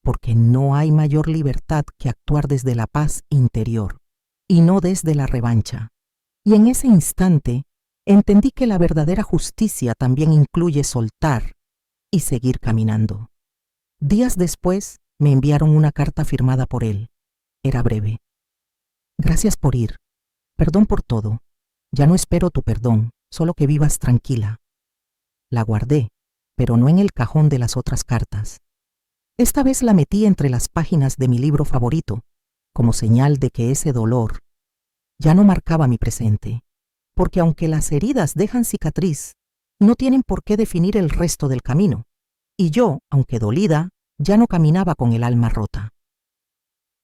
Speaker 1: porque no hay mayor libertad que actuar desde la paz interior, y no desde la revancha. Y en ese instante, entendí que la verdadera justicia también incluye soltar y seguir caminando. Días después, me enviaron una carta firmada por él. Era breve. «Gracias por ir. Perdón por todo. Ya no espero tu perdón, solo que vivas tranquila». La guardé, pero no en el cajón de las otras cartas. Esta vez la metí entre las páginas de mi libro favorito, como señal de que ese dolor ya no marcaba mi presente, porque aunque las heridas dejan cicatriz, no tienen por qué definir el resto del camino. Y yo, aunque dolida, Ya no caminaba con el alma rota.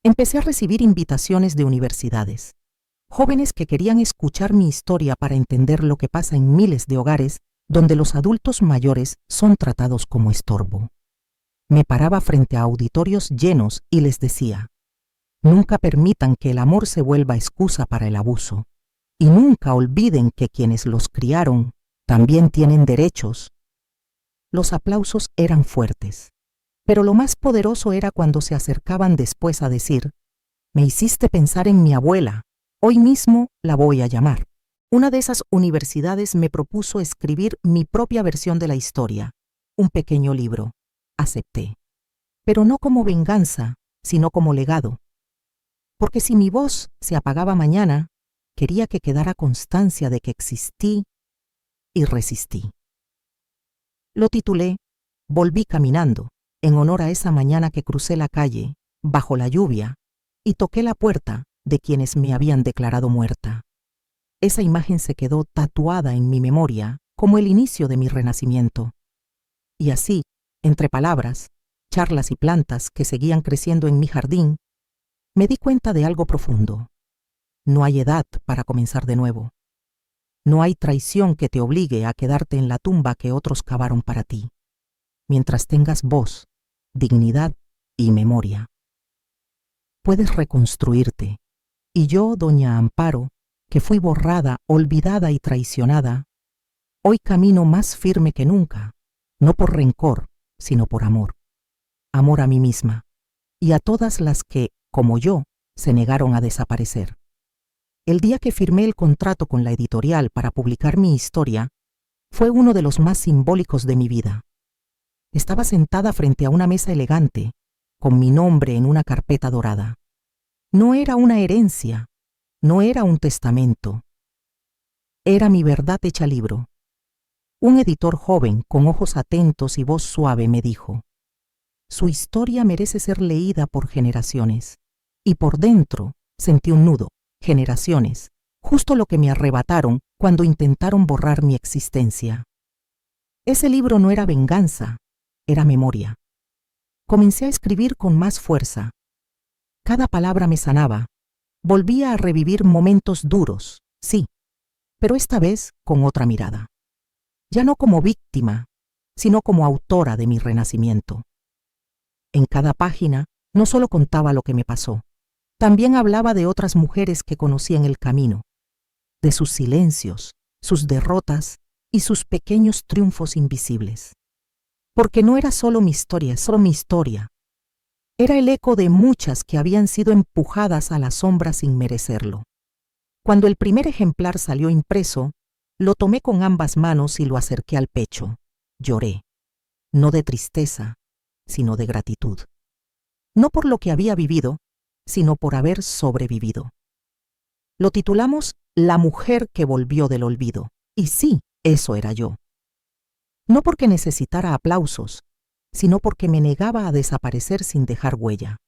Speaker 1: Empecé a recibir invitaciones de universidades. Jóvenes que querían escuchar mi historia para entender lo que pasa en miles de hogares donde los adultos mayores son tratados como estorbo. Me paraba frente a auditorios llenos y les decía: nunca permitan que el amor se vuelva excusa para el abuso, y nunca olviden que quienes los criaron también tienen derechos. Los aplausos eran fuertes, pero lo más poderoso era cuando se acercaban después a decir: me hiciste pensar en mi abuela, hoy mismo la voy a llamar. Una de esas universidades me propuso escribir mi propia versión de la historia, un pequeño libro. Acepté, pero no como venganza, sino como legado. Porque si mi voz se apagaba mañana, quería que quedara constancia de que existí y resistí. Lo titulé Volví caminando, en honor a esa mañana que crucé la calle, bajo la lluvia, y toqué la puerta de quienes me habían declarado muerta. Esa imagen se quedó tatuada en mi memoria como el inicio de mi renacimiento. Y así, entre palabras, charlas y plantas que seguían creciendo en mi jardín, me di cuenta de algo profundo. No hay edad para comenzar de nuevo. No hay traición que te obligue a quedarte en la tumba que otros cavaron para ti, mientras tengas voz, dignidad y memoria. Puedes reconstruirte, y yo, doña Amparo, que fui borrada, olvidada y traicionada, hoy camino más firme que nunca, no por rencor, sino por amor. Amor a mí misma, y a todas las que, como yo, se negaron a desaparecer. El día que firmé el contrato con la editorial para publicar mi historia, fue uno de los más simbólicos de mi vida. Estaba sentada frente a una mesa elegante, con mi nombre en una carpeta dorada. No era una herencia, no era un testamento. Era mi verdad hecha libro. Un editor joven, con ojos atentos y voz suave, me dijo: su historia merece ser leída por generaciones. Y por dentro sentí un nudo. Generaciones, justo lo que me arrebataron cuando intentaron borrar mi existencia. Ese libro no era venganza, era memoria. Comencé a escribir con más fuerza. Cada palabra me sanaba. Volvía a revivir momentos duros, sí, pero esta vez con otra mirada. Ya no como víctima, sino como autora de mi renacimiento. En cada página no solo contaba lo que me pasó, también hablaba de otras mujeres que conocí en el camino, de sus silencios, sus derrotas y sus pequeños triunfos invisibles. Porque no era solo mi historia, era el eco de muchas que habían sido empujadas a la sombra sin merecerlo. Cuando el primer ejemplar salió impreso, lo tomé con ambas manos y lo acerqué al pecho. Lloré, no de tristeza, sino de gratitud. No por lo que había vivido, sino por haber sobrevivido. Lo titulamos La mujer que volvió del olvido. Y sí, eso era yo. No porque necesitara aplausos, sino porque me negaba a desaparecer sin dejar huella.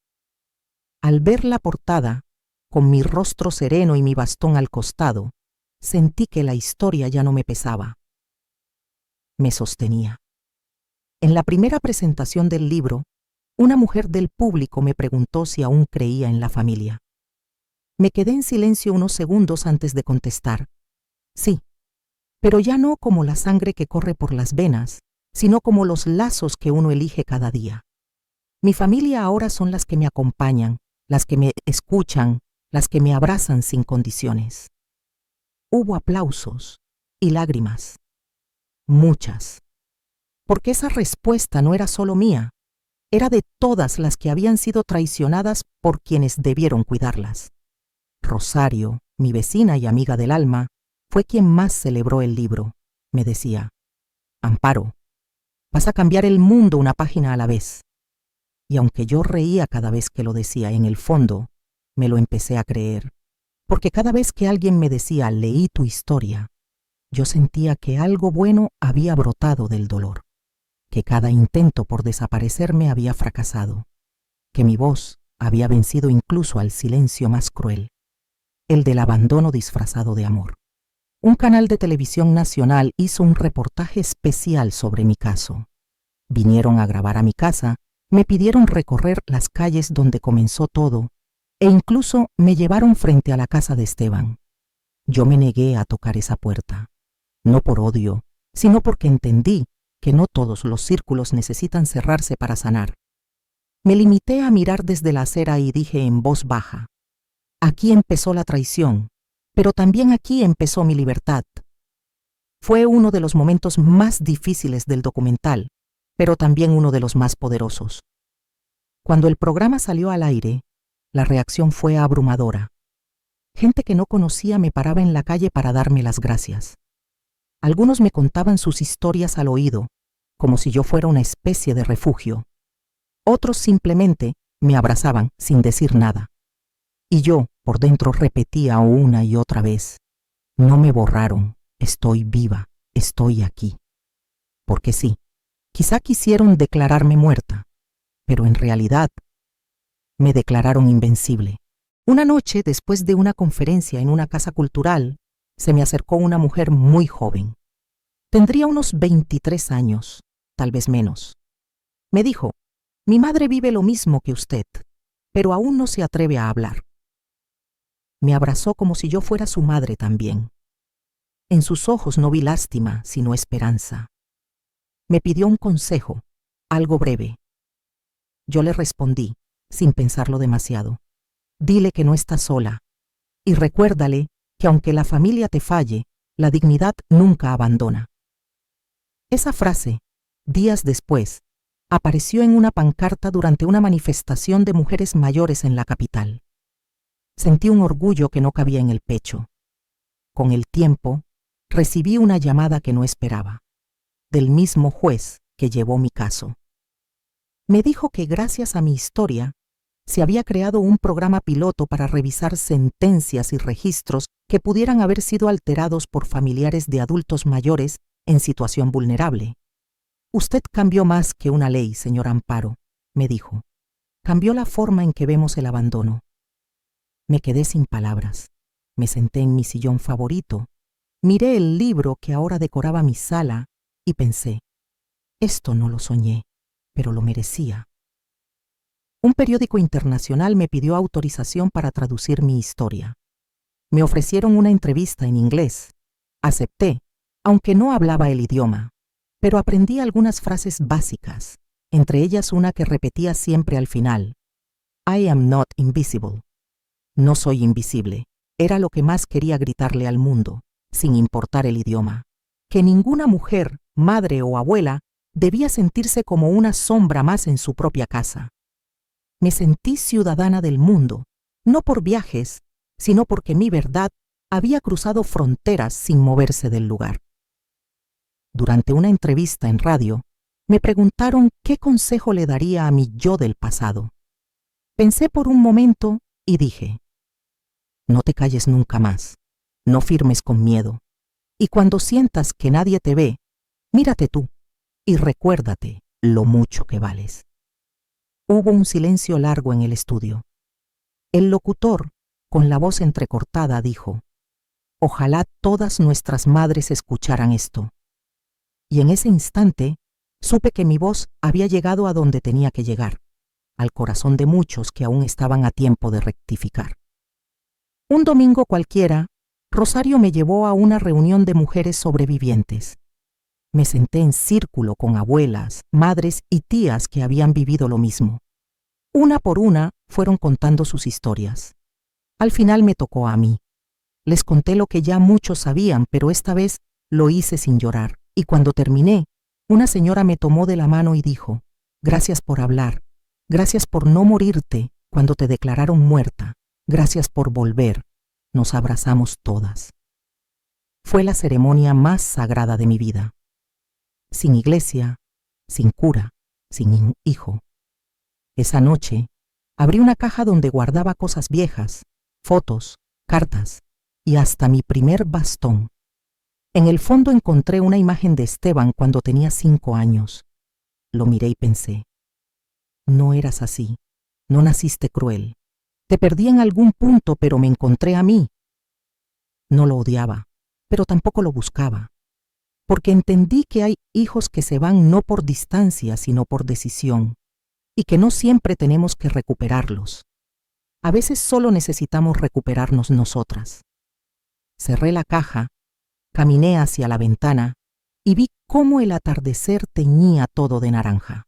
Speaker 1: Al ver la portada, con mi rostro sereno y mi bastón al costado, sentí que la historia ya no me pesaba. Me sostenía. En la primera presentación del libro, una mujer del público me preguntó si aún creía en la familia. Me quedé en silencio unos segundos antes de contestar. Sí, pero ya no como la sangre que corre por las venas, sino como los lazos que uno elige cada día. Mi familia ahora son las que me acompañan, las que me escuchan, las que me abrazan sin condiciones. Hubo aplausos y lágrimas. Muchas. Porque esa respuesta no era solo mía, era de todas las que habían sido traicionadas por quienes debieron cuidarlas. Rosario, mi vecina y amiga del alma, fue quien más celebró el libro. Me decía: Amparo, vas a cambiar el mundo una página a la vez. Y aunque yo reía cada vez que lo decía, en el fondo, me lo empecé a creer. Porque cada vez que alguien me decía leí tu historia, yo sentía que algo bueno había brotado del dolor, que cada intento por desaparecerme había fracasado, que mi voz había vencido incluso al silencio más cruel, el del abandono disfrazado de amor. Un canal de televisión nacional hizo un reportaje especial sobre mi caso. Vinieron a grabar a mi casa Me pidieron recorrer las calles donde comenzó todo e incluso me llevaron frente a la casa de Esteban. Yo me negué a tocar esa puerta, no por odio, sino porque entendí que no todos los círculos necesitan cerrarse para sanar. Me limité a mirar desde la acera y dije en voz baja: aquí empezó la traición, pero también aquí empezó mi libertad. Fue uno de los momentos más difíciles del documental, pero también uno de los más poderosos. Cuando el programa salió al aire, la reacción fue abrumadora. Gente que no conocía me paraba en la calle para darme las gracias. Algunos me contaban sus historias al oído, como si yo fuera una especie de refugio. Otros simplemente me abrazaban sin decir nada. Y yo, por dentro, repetía una y otra vez: no me borraron, estoy viva, estoy aquí. Porque sí, quizá quisieron declararme muerta, pero en realidad me declararon invencible. Una noche, después de una conferencia en una casa cultural, se me acercó una mujer muy joven. Tendría unos 23 años, tal vez menos. Me dijo: mi madre vive lo mismo que usted, pero aún no se atreve a hablar. Me abrazó como si yo fuera su madre también. En sus ojos no vi lástima, sino esperanza. Me pidió un consejo, algo breve. Yo le respondí, sin pensarlo demasiado: dile que no está sola, y recuérdale que aunque la familia te falle, la dignidad nunca abandona. Esa frase, días después, apareció en una pancarta durante una manifestación de mujeres mayores en la capital. Sentí un orgullo que no cabía en el pecho. Con el tiempo, recibí una llamada que no esperaba, del mismo juez que llevó mi caso. Me dijo que gracias a mi historia, se había creado un programa piloto para revisar sentencias y registros que pudieran haber sido alterados por familiares de adultos mayores en situación vulnerable. Usted cambió más que una ley, señor Amparo, me dijo. Cambió la forma en que vemos el abandono. Me quedé sin palabras. Me senté en mi sillón favorito, miré el libro que ahora decoraba mi sala y pensé: esto no lo soñé, pero lo merecía. Un periódico internacional me pidió autorización para traducir mi historia. Me ofrecieron una entrevista en inglés. Acepté, aunque no hablaba el idioma, pero aprendí algunas frases básicas, entre ellas una que repetía siempre al final: I am not invisible. No soy invisible. Era lo que más quería gritarle al mundo, sin importar el idioma. Que ninguna mujer, madre o abuela, debía sentirse como una sombra más en su propia casa. Me sentí ciudadana del mundo, no por viajes, sino porque mi verdad había cruzado fronteras sin moverse del lugar. Durante una entrevista en radio, me preguntaron qué consejo le daría a mi yo del pasado. Pensé por un momento y dije: no te calles nunca más, no firmes con miedo, y cuando sientas que nadie te ve, mírate tú y recuérdate lo mucho que vales. Hubo un silencio largo en el estudio. El locutor, con la voz entrecortada, dijo: ojalá todas nuestras madres escucharan esto. Y en ese instante supe que mi voz había llegado a donde tenía que llegar, al corazón de muchos que aún estaban a tiempo de rectificar. Un domingo cualquiera, Rosario me llevó a una reunión de mujeres sobrevivientes. Me senté en círculo con abuelas, madres y tías que habían vivido lo mismo. Una por una fueron contando sus historias. Al final me tocó a mí. Les conté lo que ya muchos sabían, pero esta vez lo hice sin llorar. Y cuando terminé, una señora me tomó de la mano y dijo: gracias por hablar, gracias por no morirte cuando te declararon muerta, gracias por volver. Nos abrazamos todas. Fue la ceremonia más sagrada de mi vida. Sin iglesia, sin cura, sin hijo. Esa noche, abrí una caja donde guardaba cosas viejas, fotos, cartas y hasta mi primer bastón. En el fondo encontré una imagen de Esteban cuando tenía 5 años. Lo miré y pensé: no eras así, no naciste cruel. Te perdí en algún punto, pero me encontré a mí. No lo odiaba, pero tampoco lo buscaba, porque entendí que hay hijos que se van no por distancia, sino por decisión. y que no siempre tenemos que recuperarlos. A veces solo necesitamos recuperarnos nosotras. Cerré la caja, caminé hacia la ventana y vi cómo el atardecer teñía todo de naranja.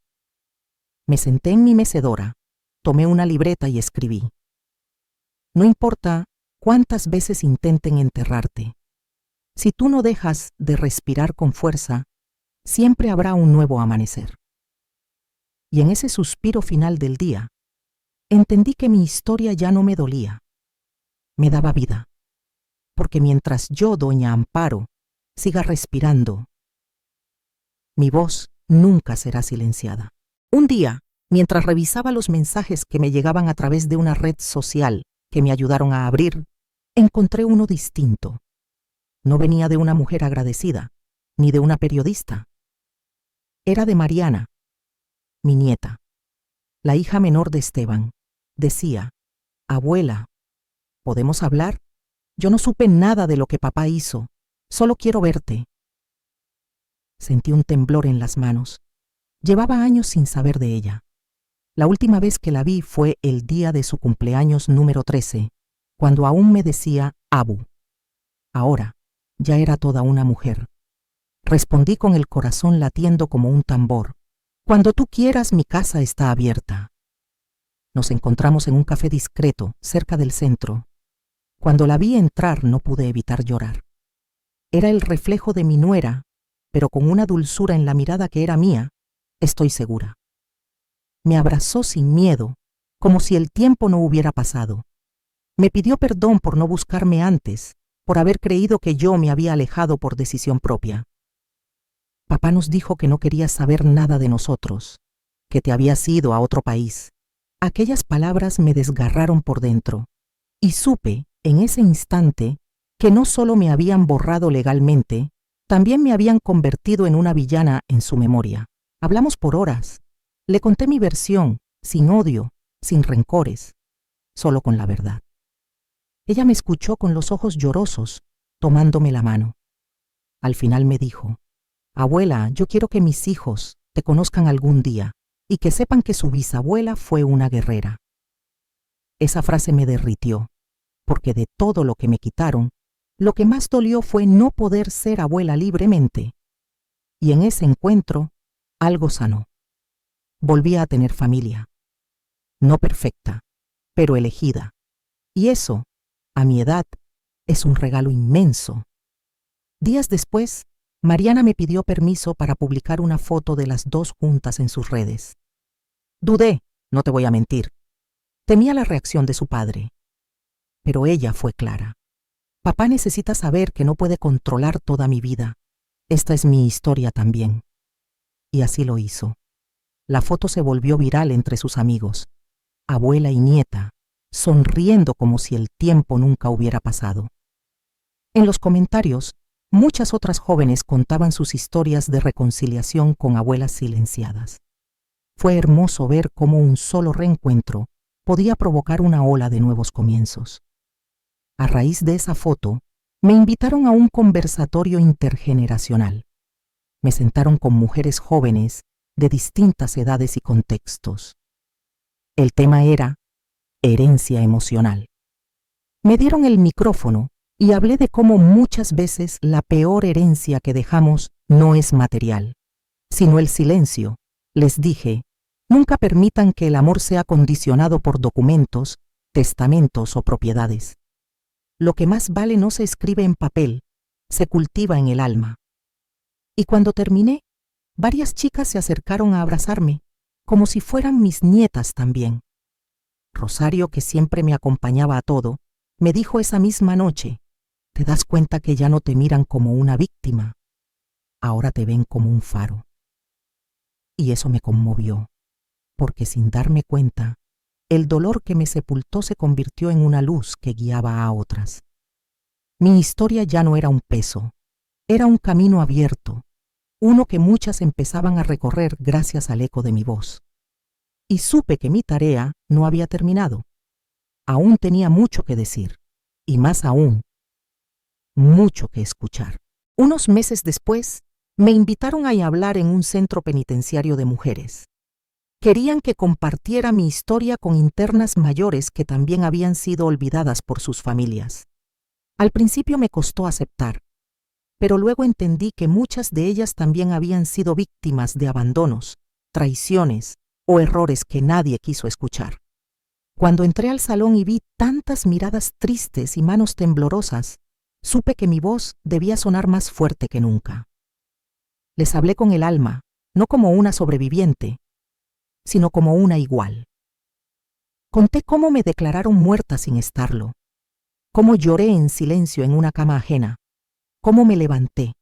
Speaker 1: Me senté en mi mecedora, tomé una libreta y escribí: no importa cuántas veces intenten enterrarte, si tú no dejas de respirar con fuerza, siempre habrá un nuevo amanecer. Y en ese suspiro final del día, entendí que mi historia ya no me dolía, me daba vida, porque mientras yo, doña Amparo, siga respirando, mi voz nunca será silenciada. Un día, mientras revisaba los mensajes que me llegaban a través de una red social que me ayudaron a abrir, encontré uno distinto. No venía de una mujer agradecida, ni de una periodista. Era de Mariana, mi nieta, la hija menor de Esteban. Decía: abuela, ¿podemos hablar? Yo no supe nada de lo que papá hizo, solo quiero verte. Sentí un temblor en las manos. Llevaba años sin saber de ella. La última vez que la vi fue el día de su cumpleaños número 13, cuando aún me decía Abu. Ahora ya era toda una mujer. Respondí con el corazón latiendo como un tambor: cuando tú quieras, mi casa está abierta. Nos encontramos en un café discreto, cerca del centro. Cuando la vi entrar no pude evitar llorar. Era el reflejo de mi nuera, pero con una dulzura en la mirada que era mía, estoy segura. Me abrazó sin miedo, como si el tiempo no hubiera pasado. Me pidió perdón por no buscarme antes, por haber creído que yo me había alejado por decisión propia. Papá nos dijo que no querías saber nada de nosotros, que te habías ido a otro país. Aquellas palabras me desgarraron por dentro, y supe, en ese instante, que no solo me habían borrado legalmente, también me habían convertido en una villana en su memoria. Hablamos por horas. Le conté mi versión, sin odio, sin rencores, solo con la verdad. Ella me escuchó con los ojos llorosos, tomándome la mano. Al final me dijo: abuela, yo quiero que mis hijos te conozcan algún día y que sepan que su bisabuela fue una guerrera. Esa frase me derritió, porque de todo lo que me quitaron, lo que más dolió fue no poder ser abuela libremente. Y en ese encuentro, algo sanó. Volví a tener familia. No perfecta, pero elegida. Y eso, a mi edad, es un regalo inmenso. Días después, Mariana me pidió permiso para publicar una foto de las dos juntas en sus redes. Dudé, no te voy a mentir. Temía la reacción de su padre. Pero ella fue clara. Papá necesita saber que no puede controlar toda mi vida. Esta es mi historia también. Y así lo hizo. La foto se volvió viral entre sus amigos, abuela y nieta, sonriendo como si el tiempo nunca hubiera pasado. En los comentarios, muchas otras jóvenes contaban sus historias de reconciliación con abuelas silenciadas. Fue hermoso ver cómo un solo reencuentro podía provocar una ola de nuevos comienzos. A raíz de esa foto, me invitaron a un conversatorio intergeneracional. Me sentaron con mujeres jóvenes de distintas edades y contextos. El tema era herencia emocional. Me dieron el micrófono y hablé de cómo muchas veces la peor herencia que dejamos no es material, sino el silencio. Les dije: nunca permitan que el amor sea condicionado por documentos, testamentos o propiedades. Lo que más vale no se escribe en papel, se cultiva en el alma. Y cuando terminé, varias chicas se acercaron a abrazarme, como si fueran mis nietas también. Rosario, que siempre me acompañaba a todo, me dijo esa misma noche: ¿te das cuenta que ya no te miran como una víctima? Ahora te ven como un faro. Y eso me conmovió, porque sin darme cuenta, el dolor que me sepultó se convirtió en una luz que guiaba a otras. Mi historia ya no era un peso, era un camino abierto, uno que muchas empezaban a recorrer gracias al eco de mi voz. Y supe que mi tarea no había terminado. Aún tenía mucho que decir, y más aún, mucho que escuchar. Unos meses después, me invitaron a hablar en un centro penitenciario de mujeres. Querían que compartiera mi historia con internas mayores que también habían sido olvidadas por sus familias. Al principio me costó aceptar, pero luego entendí que muchas de ellas también habían sido víctimas de abandonos, traiciones o errores que nadie quiso escuchar. Cuando entré al salón y vi tantas miradas tristes y manos temblorosas, supe que mi voz debía sonar más fuerte que nunca. Les hablé con el alma, no como una sobreviviente, sino como una igual. Conté cómo me declararon muerta sin estarlo, cómo lloré en silencio en una cama ajena, cómo me levanté,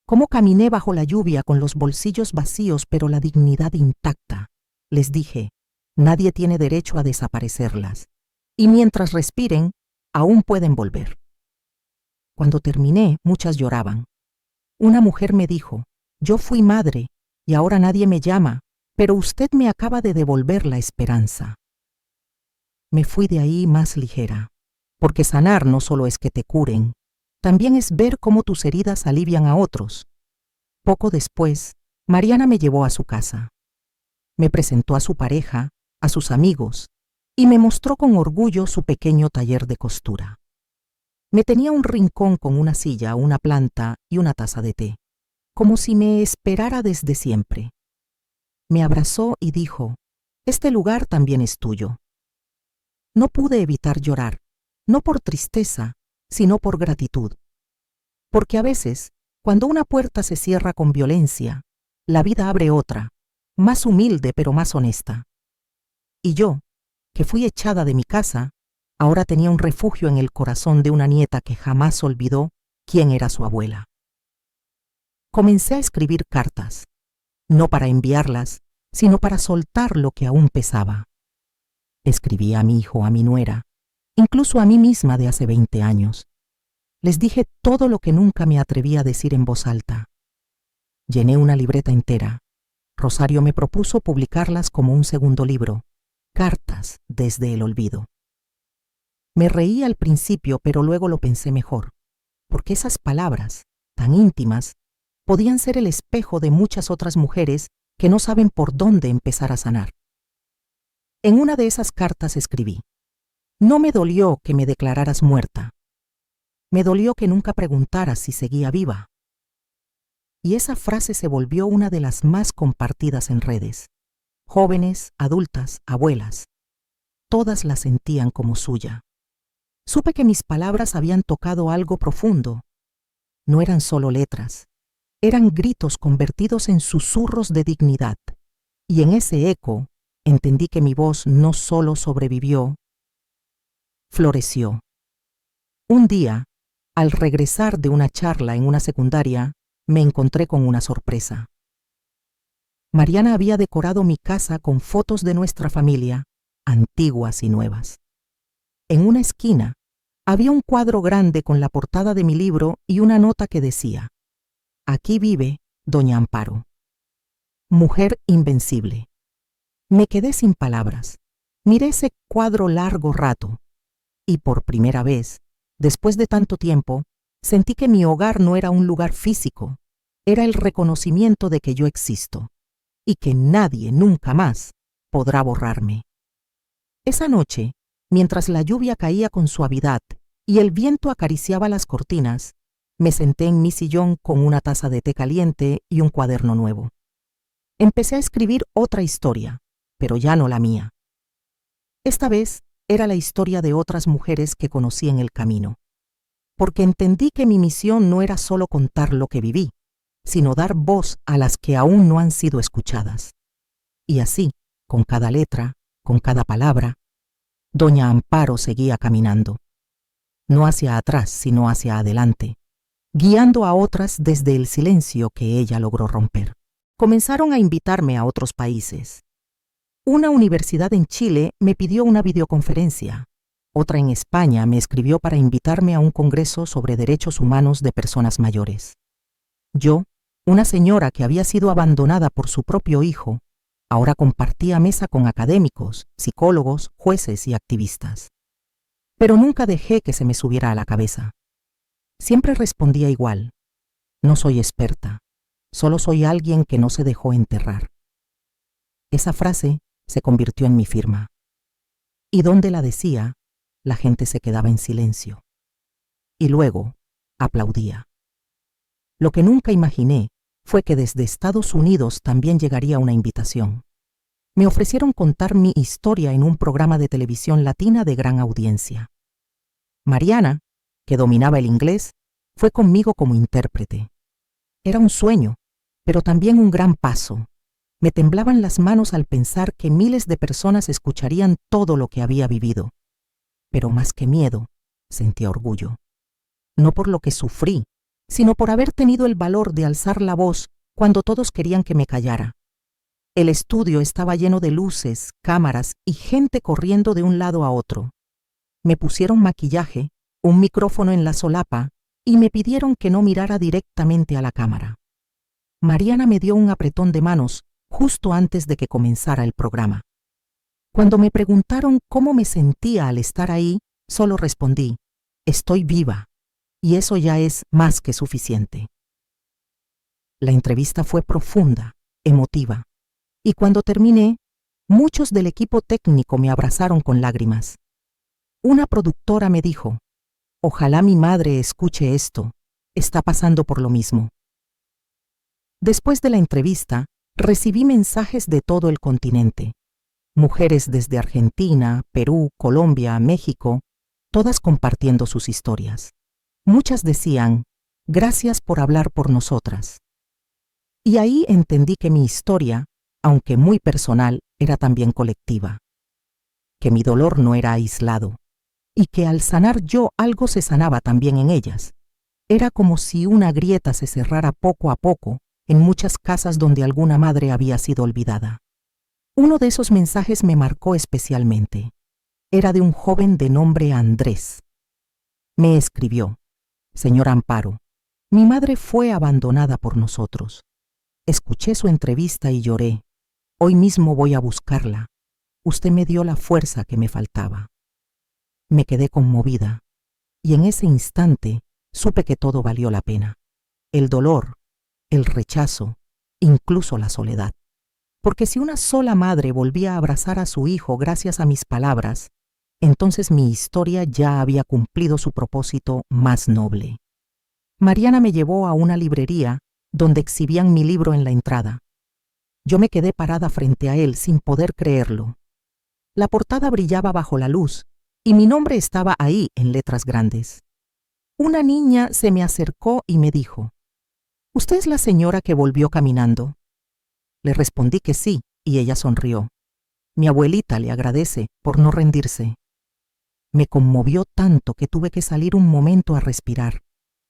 Speaker 1: cómo caminé bajo la lluvia con los bolsillos vacíos pero la dignidad intacta. Les dije, nadie tiene derecho a desaparecerlas, y mientras respiren, aún pueden volver. Cuando terminé, muchas lloraban. Una mujer me dijo, yo fui madre, y ahora nadie me llama, pero usted me acaba de devolver la esperanza. Me fui de ahí más ligera, porque sanar no solo es que te curen, también es ver cómo tus heridas alivian a otros. Poco después, Mariana me llevó a su casa. Me presentó a su pareja, a sus amigos, y me mostró con orgullo su pequeño taller de costura. Me tenía un rincón con una silla, una planta y una taza de té, como si me esperara desde siempre. Me abrazó y dijo, este lugar también es tuyo. No pude evitar llorar, no por tristeza, sino por gratitud. Porque a veces, cuando una puerta se cierra con violencia, la vida abre otra, más humilde pero más honesta. Y yo, que fui echada de mi casa, ahora tenía un refugio en el corazón de una nieta que jamás olvidó quién era su abuela. Comencé a escribir cartas, no para enviarlas, sino para soltar lo que aún pesaba. Escribí a mi hijo, a mi nuera, incluso a mí misma de hace 20 años. Les dije todo lo que nunca me atreví a decir en voz alta. Llené una libreta entera. Rosario me propuso publicarlas como un segundo libro, Cartas desde el olvido. Me reí al principio, pero luego lo pensé mejor, porque esas palabras, tan íntimas, podían ser el espejo de muchas otras mujeres que no saben por dónde empezar a sanar. En una de esas cartas escribí, no me dolió que me declararas muerta. Me dolió que nunca preguntaras si seguía viva. Y esa frase se volvió una de las más compartidas en redes. Jóvenes, adultas, abuelas, todas la sentían como suya. Supe que mis palabras habían tocado algo profundo. No eran solo letras, eran gritos convertidos en susurros de dignidad. Y en ese eco entendí que mi voz no solo sobrevivió, floreció. Un día, al regresar de una charla en una secundaria, me encontré con una sorpresa. Mariana había decorado mi casa con fotos de nuestra familia, antiguas y nuevas. En una esquina había un cuadro grande con la portada de mi libro y una nota que decía, aquí vive Doña Amparo. Mujer invencible. Me quedé sin palabras. Miré ese cuadro largo rato y por primera vez, después de tanto tiempo, sentí que mi hogar no era un lugar físico, era el reconocimiento de que yo existo y que nadie nunca más podrá borrarme. Esa noche, mientras la lluvia caía con suavidad y el viento acariciaba las cortinas, me senté en mi sillón con una taza de té caliente y un cuaderno nuevo. Empecé a escribir otra historia, pero ya no la mía. Esta vez era la historia de otras mujeres que conocí en el camino, porque entendí que mi misión no era solo contar lo que viví, sino dar voz a las que aún no han sido escuchadas. Y así, con cada letra, con cada palabra, Doña Amparo seguía caminando, no hacia atrás, sino hacia adelante, guiando a otras desde el silencio que ella logró romper. Comenzaron a invitarme a otros países. Una universidad en Chile me pidió una videoconferencia. Otra en España me escribió para invitarme a un congreso sobre derechos humanos de personas mayores. Yo, una señora que había sido abandonada por su propio hijo, ahora compartía mesa con académicos, psicólogos, jueces y activistas. Pero nunca dejé que se me subiera a la cabeza. Siempre respondía igual. No soy experta, solo soy alguien que no se dejó enterrar. Esa frase se convirtió en mi firma. Y donde la decía, la gente se quedaba en silencio. Y luego aplaudía. Lo que nunca imaginé fue que desde Estados Unidos también llegaría una invitación. Me ofrecieron contar mi historia en un programa de televisión latina de gran audiencia. Mariana, que dominaba el inglés, fue conmigo como intérprete. Era un sueño, pero también un gran paso. Me temblaban las manos al pensar que miles de personas escucharían todo lo que había vivido. Pero más que miedo, sentía orgullo. No por lo que sufrí, sino por haber tenido el valor de alzar la voz cuando todos querían que me callara. El estudio estaba lleno de luces, cámaras y gente corriendo de un lado a otro. Me pusieron maquillaje, un micrófono en la solapa y me pidieron que no mirara directamente a la cámara. Mariana me dio un apretón de manos justo antes de que comenzara el programa. Cuando me preguntaron cómo me sentía al estar ahí, solo respondí: estoy viva, y eso ya es más que suficiente. La entrevista fue profunda, emotiva. Y cuando terminé, muchos del equipo técnico me abrazaron con lágrimas. Una productora me dijo: ojalá mi madre escuche esto, está pasando por lo mismo. Después de la entrevista, recibí mensajes de todo el continente. Mujeres desde Argentina, Perú, Colombia, México, todas compartiendo sus historias. Muchas decían: gracias por hablar por nosotras. Y ahí entendí que mi historia, aunque muy personal, era también colectiva. Que mi dolor no era aislado. Y que al sanar yo algo se sanaba también en ellas. Era como si una grieta se cerrara poco a poco en muchas casas donde alguna madre había sido olvidada. Uno de esos mensajes me marcó especialmente. Era de un joven de nombre Andrés. Me escribió: señor Amparo, mi madre fue abandonada por nosotros. Escuché su entrevista y lloré. Hoy mismo voy a buscarla. Usted me dio la fuerza que me faltaba. Me quedé conmovida, y en ese instante supe que todo valió la pena. El dolor, el rechazo, incluso la soledad. Porque si una sola madre volvía a abrazar a su hijo gracias a mis palabras, entonces mi historia ya había cumplido su propósito más noble. Mariana me llevó a una librería donde exhibían mi libro en la entrada. Yo me quedé parada frente a él sin poder creerlo. La portada brillaba bajo la luz y mi nombre estaba ahí en letras grandes. Una niña se me acercó y me dijo: ¿usted es la señora que volvió caminando? Le respondí que sí, y ella sonrió. Mi abuelita le agradece por no rendirse. Me conmovió tanto que tuve que salir un momento a respirar,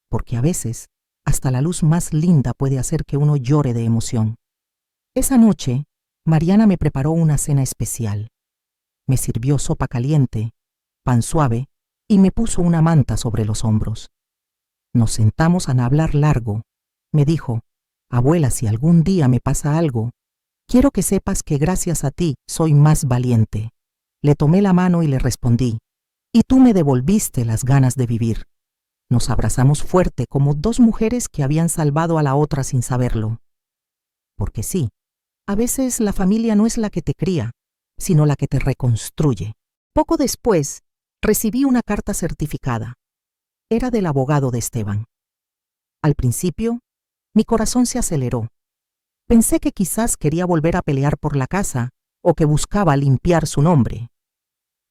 Speaker 1: porque a veces hasta la luz más linda puede hacer que uno llore de emoción. Esa noche, Mariana me preparó una cena especial. Me sirvió sopa caliente, pan suave y me puso una manta sobre los hombros. Nos sentamos a hablar largo. Me dijo: abuela, si algún día me pasa algo, quiero que sepas que gracias a ti soy más valiente. Le tomé la mano y le respondí: y tú me devolviste las ganas de vivir. Nos abrazamos fuerte como dos mujeres que habían salvado a la otra sin saberlo. Porque sí, a veces la familia no es la que te cría, sino la que te reconstruye. Poco después, recibí una carta certificada. Era del abogado de Esteban. Al principio, mi corazón se aceleró. Pensé que quizás quería volver a pelear por la casa o que buscaba limpiar su nombre.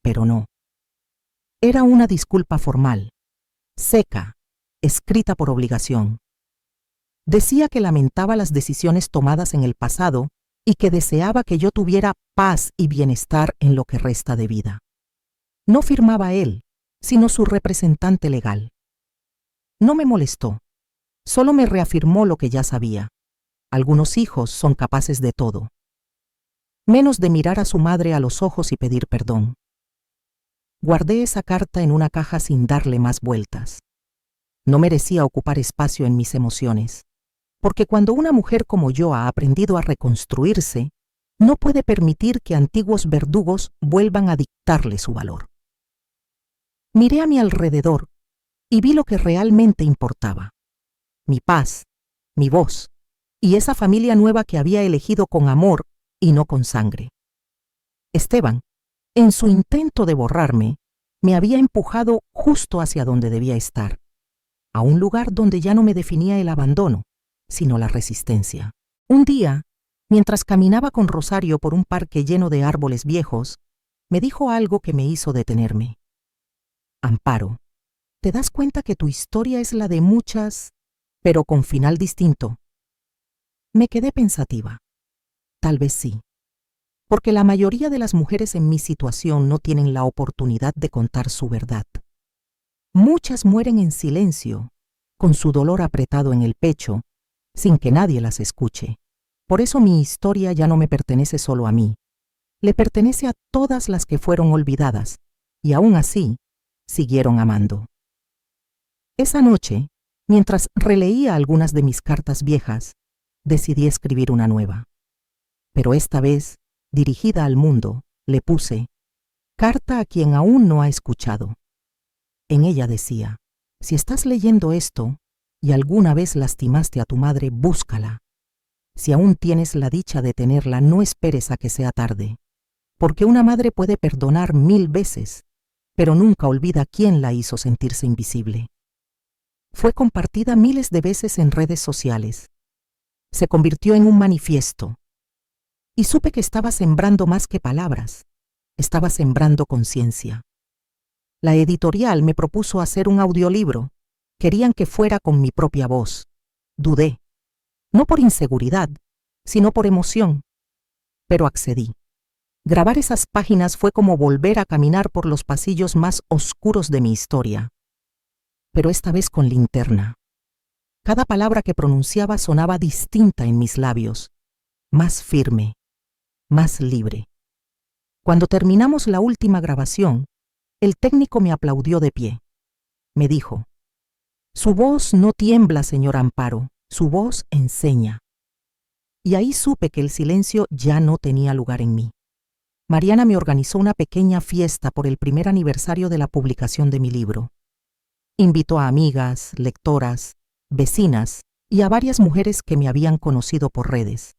Speaker 1: Pero no. Era una disculpa formal, seca, escrita por obligación. Decía que lamentaba las decisiones tomadas en el pasado y que deseaba que yo tuviera paz y bienestar en lo que resta de vida. No firmaba él, sino su representante legal. No me molestó, solo me reafirmó lo que ya sabía. Algunos hijos son capaces de todo, menos de mirar a su madre a los ojos y pedir perdón. Guardé esa carta en una caja sin darle más vueltas. No merecía ocupar espacio en mis emociones, porque cuando una mujer como yo ha aprendido a reconstruirse, no puede permitir que antiguos verdugos vuelvan a dictarle su valor. Miré a mi alrededor y vi lo que realmente importaba: mi paz, mi voz y esa familia nueva que había elegido con amor y no con sangre. Esteban, en su intento de borrarme, me había empujado justo hacia donde debía estar, a un lugar donde ya no me definía el abandono, sino la resistencia. Un día, mientras caminaba con Rosario por un parque lleno de árboles viejos, me dijo algo que me hizo detenerme. Amparo, ¿te das cuenta que tu historia es la de muchas, pero con final distinto? Me quedé pensativa. Tal vez sí, porque la mayoría de las mujeres en mi situación no tienen la oportunidad de contar su verdad. Muchas mueren en silencio, con su dolor apretado en el pecho, sin que nadie las escuche. Por eso mi historia ya no me pertenece solo a mí, le pertenece a todas las que fueron olvidadas, y aún así, siguieron amando. Esa noche, mientras releía algunas de mis cartas viejas, decidí escribir una nueva. Pero esta vez, dirigida al mundo, le puse «Carta a quien aún no ha escuchado». En ella decía, si estás leyendo esto y alguna vez lastimaste a tu madre, búscala. Si aún tienes la dicha de tenerla, no esperes a que sea tarde, porque una madre puede perdonar 1000 veces, pero nunca olvida quién la hizo sentirse invisible. Fue compartida miles de veces en redes sociales. Se convirtió en un manifiesto. Y supe que estaba sembrando más que palabras. Estaba sembrando conciencia. La editorial me propuso hacer un audiolibro. Querían que fuera con mi propia voz. Dudé. No por inseguridad, sino por emoción. Pero accedí. Grabar esas páginas fue como volver a caminar por los pasillos más oscuros de mi historia. Pero esta vez con linterna. Cada palabra que pronunciaba sonaba distinta en mis labios, más firme, más libre. Cuando terminamos la última grabación, el técnico me aplaudió de pie. Me dijo, «Su voz no tiembla, señor Amparo, su voz enseña». Y ahí supe que el silencio ya no tenía lugar en mí. Mariana me organizó una pequeña fiesta por el primer aniversario de la publicación de mi libro. Invitó a amigas, lectoras, vecinas y a varias mujeres que me habían conocido por redes.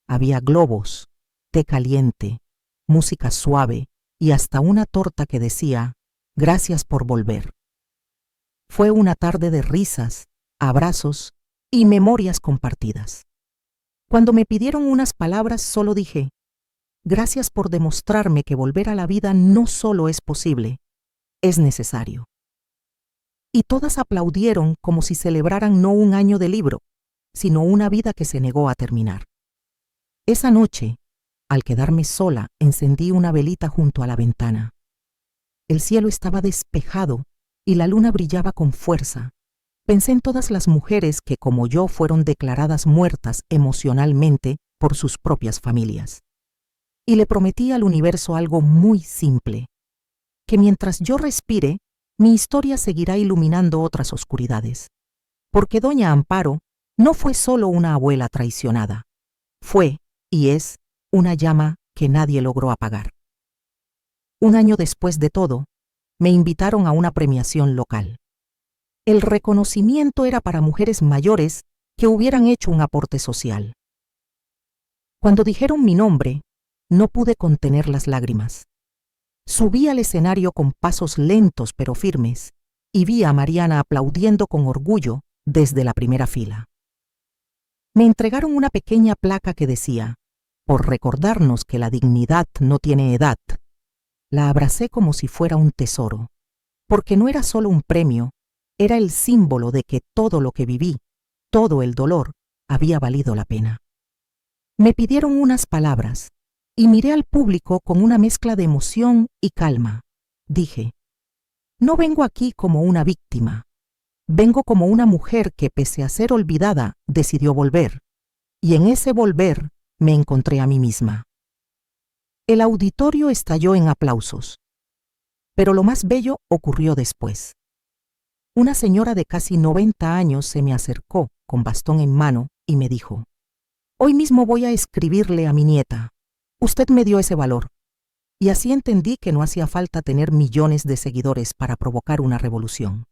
Speaker 1: Había globos, té caliente, música suave y hasta una torta que decía, «Gracias por volver». Fue una tarde de risas, abrazos y memorias compartidas. Cuando me pidieron unas palabras, solo dije, «Gracias por demostrarme que volver a la vida no solo es posible, es necesario». Y todas aplaudieron como si celebraran no un año de libro, sino una vida que se negó a terminar. Esa noche, al quedarme sola, encendí una velita junto a la ventana. El cielo estaba despejado y la luna brillaba con fuerza. Pensé en todas las mujeres que, como yo, fueron declaradas muertas emocionalmente por sus propias familias. Y le prometí al universo algo muy simple, que mientras yo respire, mi historia seguirá iluminando otras oscuridades. Porque doña Amparo no fue solo una abuela traicionada, fue y es una llama que nadie logró apagar. Un año después de todo, me invitaron a una premiación local. El reconocimiento era para mujeres mayores que hubieran hecho un aporte social. Cuando dijeron mi nombre, no pude contener las lágrimas. Subí al escenario con pasos lentos pero firmes y vi a Mariana aplaudiendo con orgullo desde la primera fila. Me entregaron una pequeña placa que decía, por recordarnos que la dignidad no tiene edad. La abracé como si fuera un tesoro, porque no era solo un premio, era el símbolo de que todo lo que viví, todo el dolor, había valido la pena. Me pidieron unas palabras y miré al público con una mezcla de emoción y calma. Dije, no vengo aquí como una víctima, vengo como una mujer que, pese a ser olvidada, decidió volver, y en ese volver me encontré a mí misma. El auditorio estalló en aplausos, pero lo más bello ocurrió después. Una señora de casi 90 años se me acercó con bastón en mano y me dijo, «Hoy mismo voy a escribirle a mi nieta. Usted me dio ese valor». Y así entendí que no hacía falta tener millones de seguidores para provocar una revolución.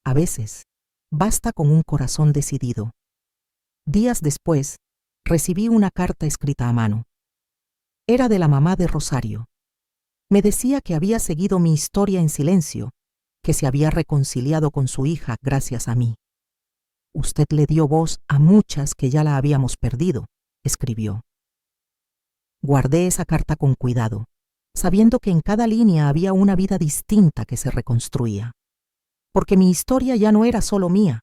Speaker 1: A veces, basta con un corazón decidido. Días después, recibí una carta escrita a mano. Era de la mamá de Rosario. Me decía que había seguido mi historia en silencio, que se había reconciliado con su hija gracias a mí. Usted le dio voz a muchas que ya la habíamos perdido, escribió. Guardé esa carta con cuidado, sabiendo que en cada línea había una vida distinta que se reconstruía. Porque mi historia ya no era solo mía,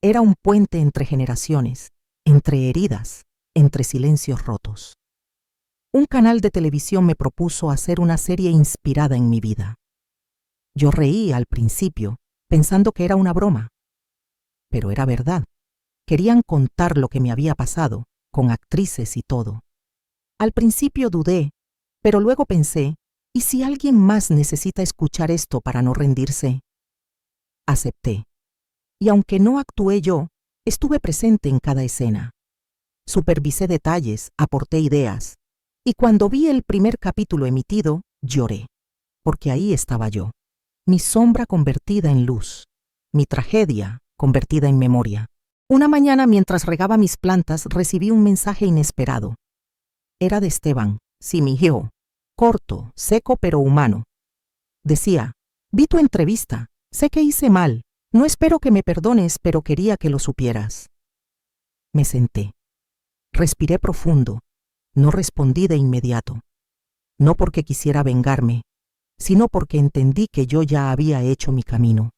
Speaker 1: era un puente entre generaciones, entre heridas, entre silencios rotos. Un canal de televisión me propuso hacer una serie inspirada en mi vida. Yo reí al principio, pensando que era una broma. Pero era verdad. Querían contar lo que me había pasado, con actrices y todo. Al principio dudé, pero luego pensé, ¿y si alguien más necesita escuchar esto para no rendirse? Acepté. Y aunque no actué yo, estuve presente en cada escena. Supervisé detalles, aporté ideas. Y cuando vi el primer capítulo emitido, lloré, porque ahí estaba yo, mi sombra convertida en luz, mi tragedia convertida en memoria. Una mañana, mientras regaba mis plantas, recibí un mensaje inesperado. Era de Esteban, sí, mi hijo, corto, seco pero humano. Decía, vi tu entrevista, sé que hice mal, no espero que me perdones, pero quería que lo supieras. Me senté, respiré profundo. No respondí de inmediato, no porque quisiera vengarme, sino porque entendí que yo ya había hecho mi camino.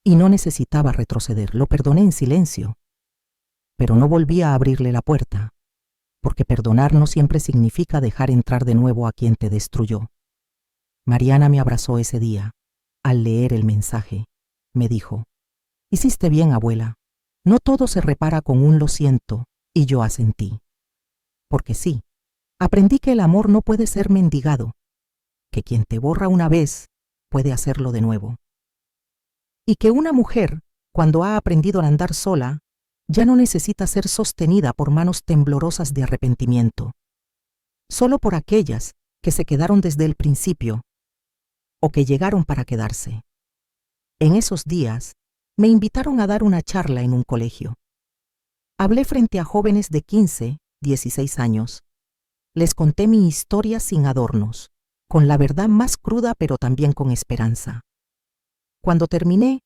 Speaker 1: Y no necesitaba retroceder, lo perdoné en silencio. Pero no volví a abrirle la puerta, porque perdonar no siempre significa dejar entrar de nuevo a quien te destruyó. Mariana me abrazó ese día. Al leer el mensaje, me dijo, «Hiciste bien, abuela. No todo se repara con un lo siento», y yo asentí. Porque sí, aprendí que el amor no puede ser mendigado, que quien te borra una vez puede hacerlo de nuevo. Y que una mujer, cuando ha aprendido a andar sola, ya no necesita ser sostenida por manos temblorosas de arrepentimiento, solo por aquellas que se quedaron desde el principio o que llegaron para quedarse. En esos días, me invitaron a dar una charla en un colegio. Hablé frente a jóvenes de 15, 16 años. Les conté mi historia sin adornos, con la verdad más cruda pero también con esperanza. Cuando terminé,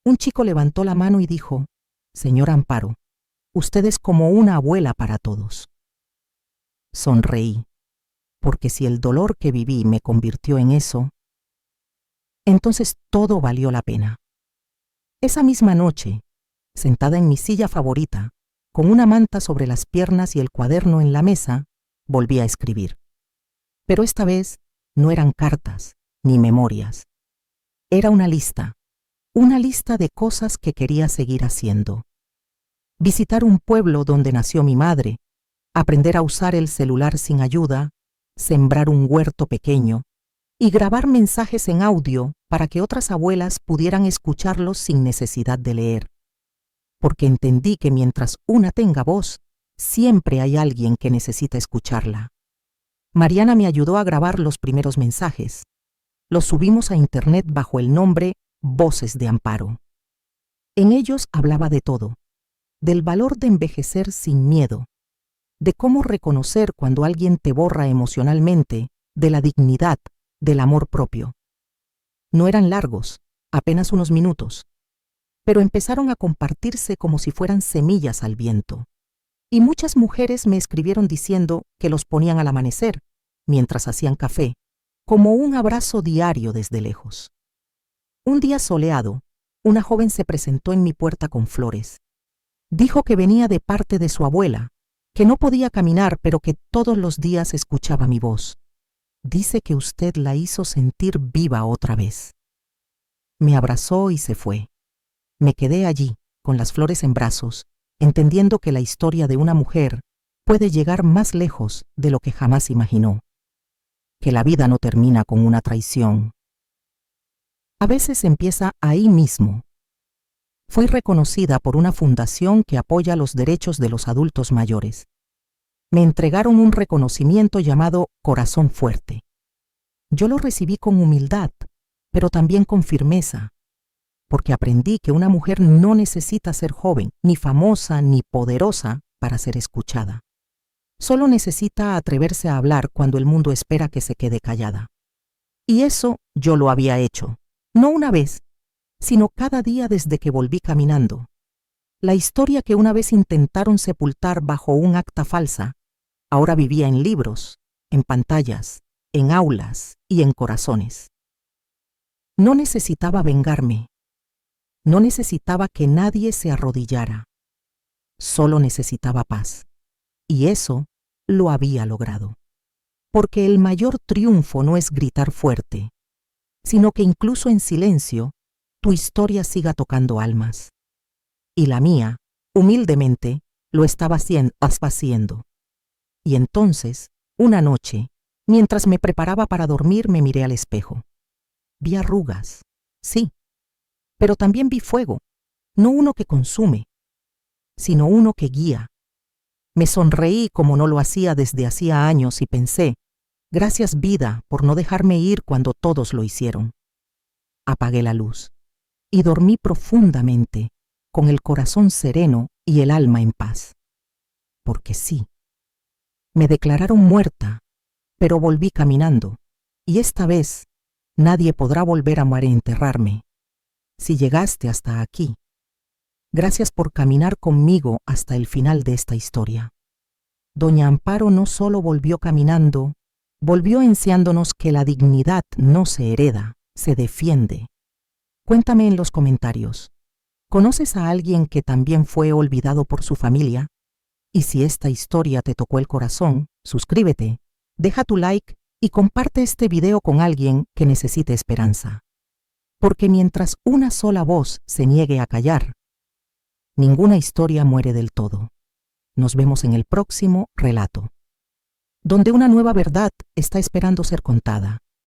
Speaker 1: un chico levantó la mano y dijo, «Señora Amparo, usted es como una abuela para todos». Sonreí, porque si el dolor que viví me convirtió en eso, entonces todo valió la pena. Esa misma noche, sentada en mi silla favorita, con una manta sobre las piernas y el cuaderno en la mesa, volví a escribir. Pero esta vez no eran cartas ni memorias. Era una lista de cosas que quería seguir haciendo. Visitar un pueblo donde nació mi madre, aprender a usar el celular sin ayuda, sembrar un huerto pequeño y grabar mensajes en audio para que otras abuelas pudieran escucharlos sin necesidad de leer. Porque entendí que mientras una tenga voz, siempre hay alguien que necesita escucharla. Mariana me ayudó a grabar los primeros mensajes. Los subimos a internet bajo el nombre Voces de Amparo. En ellos hablaba de todo, del valor de envejecer sin miedo, de cómo reconocer cuando alguien te borra emocionalmente, de la dignidad, del amor propio. No eran largos, apenas unos minutos, pero empezaron a compartirse como si fueran semillas al viento. Y muchas mujeres me escribieron diciendo que los ponían al amanecer, mientras hacían café, como un abrazo diario desde lejos. Un día soleado, una joven se presentó en mi puerta con flores. Dijo que venía de parte de su abuela, que no podía caminar, pero que todos los días escuchaba mi voz. Dice que usted la hizo sentir viva otra vez. Me abrazó y se fue. Me quedé allí, con las flores en brazos, entendiendo que la historia de una mujer puede llegar más lejos de lo que jamás imaginó. Que la vida no termina con una traición. A veces empieza ahí mismo. Fui reconocida por una fundación que apoya los derechos de los adultos mayores. Me entregaron un reconocimiento llamado Corazón Fuerte. Yo lo recibí con humildad, pero también con firmeza, porque aprendí que una mujer no necesita ser joven, ni famosa, ni poderosa para ser escuchada. Solo necesita atreverse a hablar cuando el mundo espera que se quede callada. Y eso yo lo había hecho, no una vez, sino cada día desde que volví caminando. La historia que una vez intentaron sepultar bajo un acta falsa, ahora vivía en libros, en pantallas, en aulas y en corazones. No necesitaba vengarme, no necesitaba que nadie se arrodillara, solo necesitaba paz. Y eso lo había logrado. Porque el mayor triunfo no es gritar fuerte, sino que incluso en silencio, tu historia siga tocando almas. Y la mía, humildemente, lo estaba haciendo. Y entonces, una noche, mientras me preparaba para dormir, me miré al espejo. Vi arrugas, sí, pero también vi fuego, no uno que consume, sino uno que guía. Me sonreí como no lo hacía desde hacía años y pensé, gracias vida por no dejarme ir cuando todos lo hicieron. Apagué la luz y dormí profundamente, con el corazón sereno y el alma en paz. Porque sí, me declararon muerta, pero volví caminando, y esta vez nadie podrá volver a enterrarme. Si llegaste hasta aquí, gracias por caminar conmigo hasta el final de esta historia. Doña Amparo no solo volvió caminando, volvió enseñándonos que la dignidad no se hereda, se defiende. Cuéntame en los comentarios, ¿conoces a alguien que también fue olvidado por su familia? Y si esta historia te tocó el corazón, suscríbete, deja tu like y comparte este video con alguien que necesite esperanza. Porque mientras una sola voz se niegue a callar, ninguna historia muere del todo. Nos vemos en el próximo relato, donde una nueva verdad está esperando ser contada.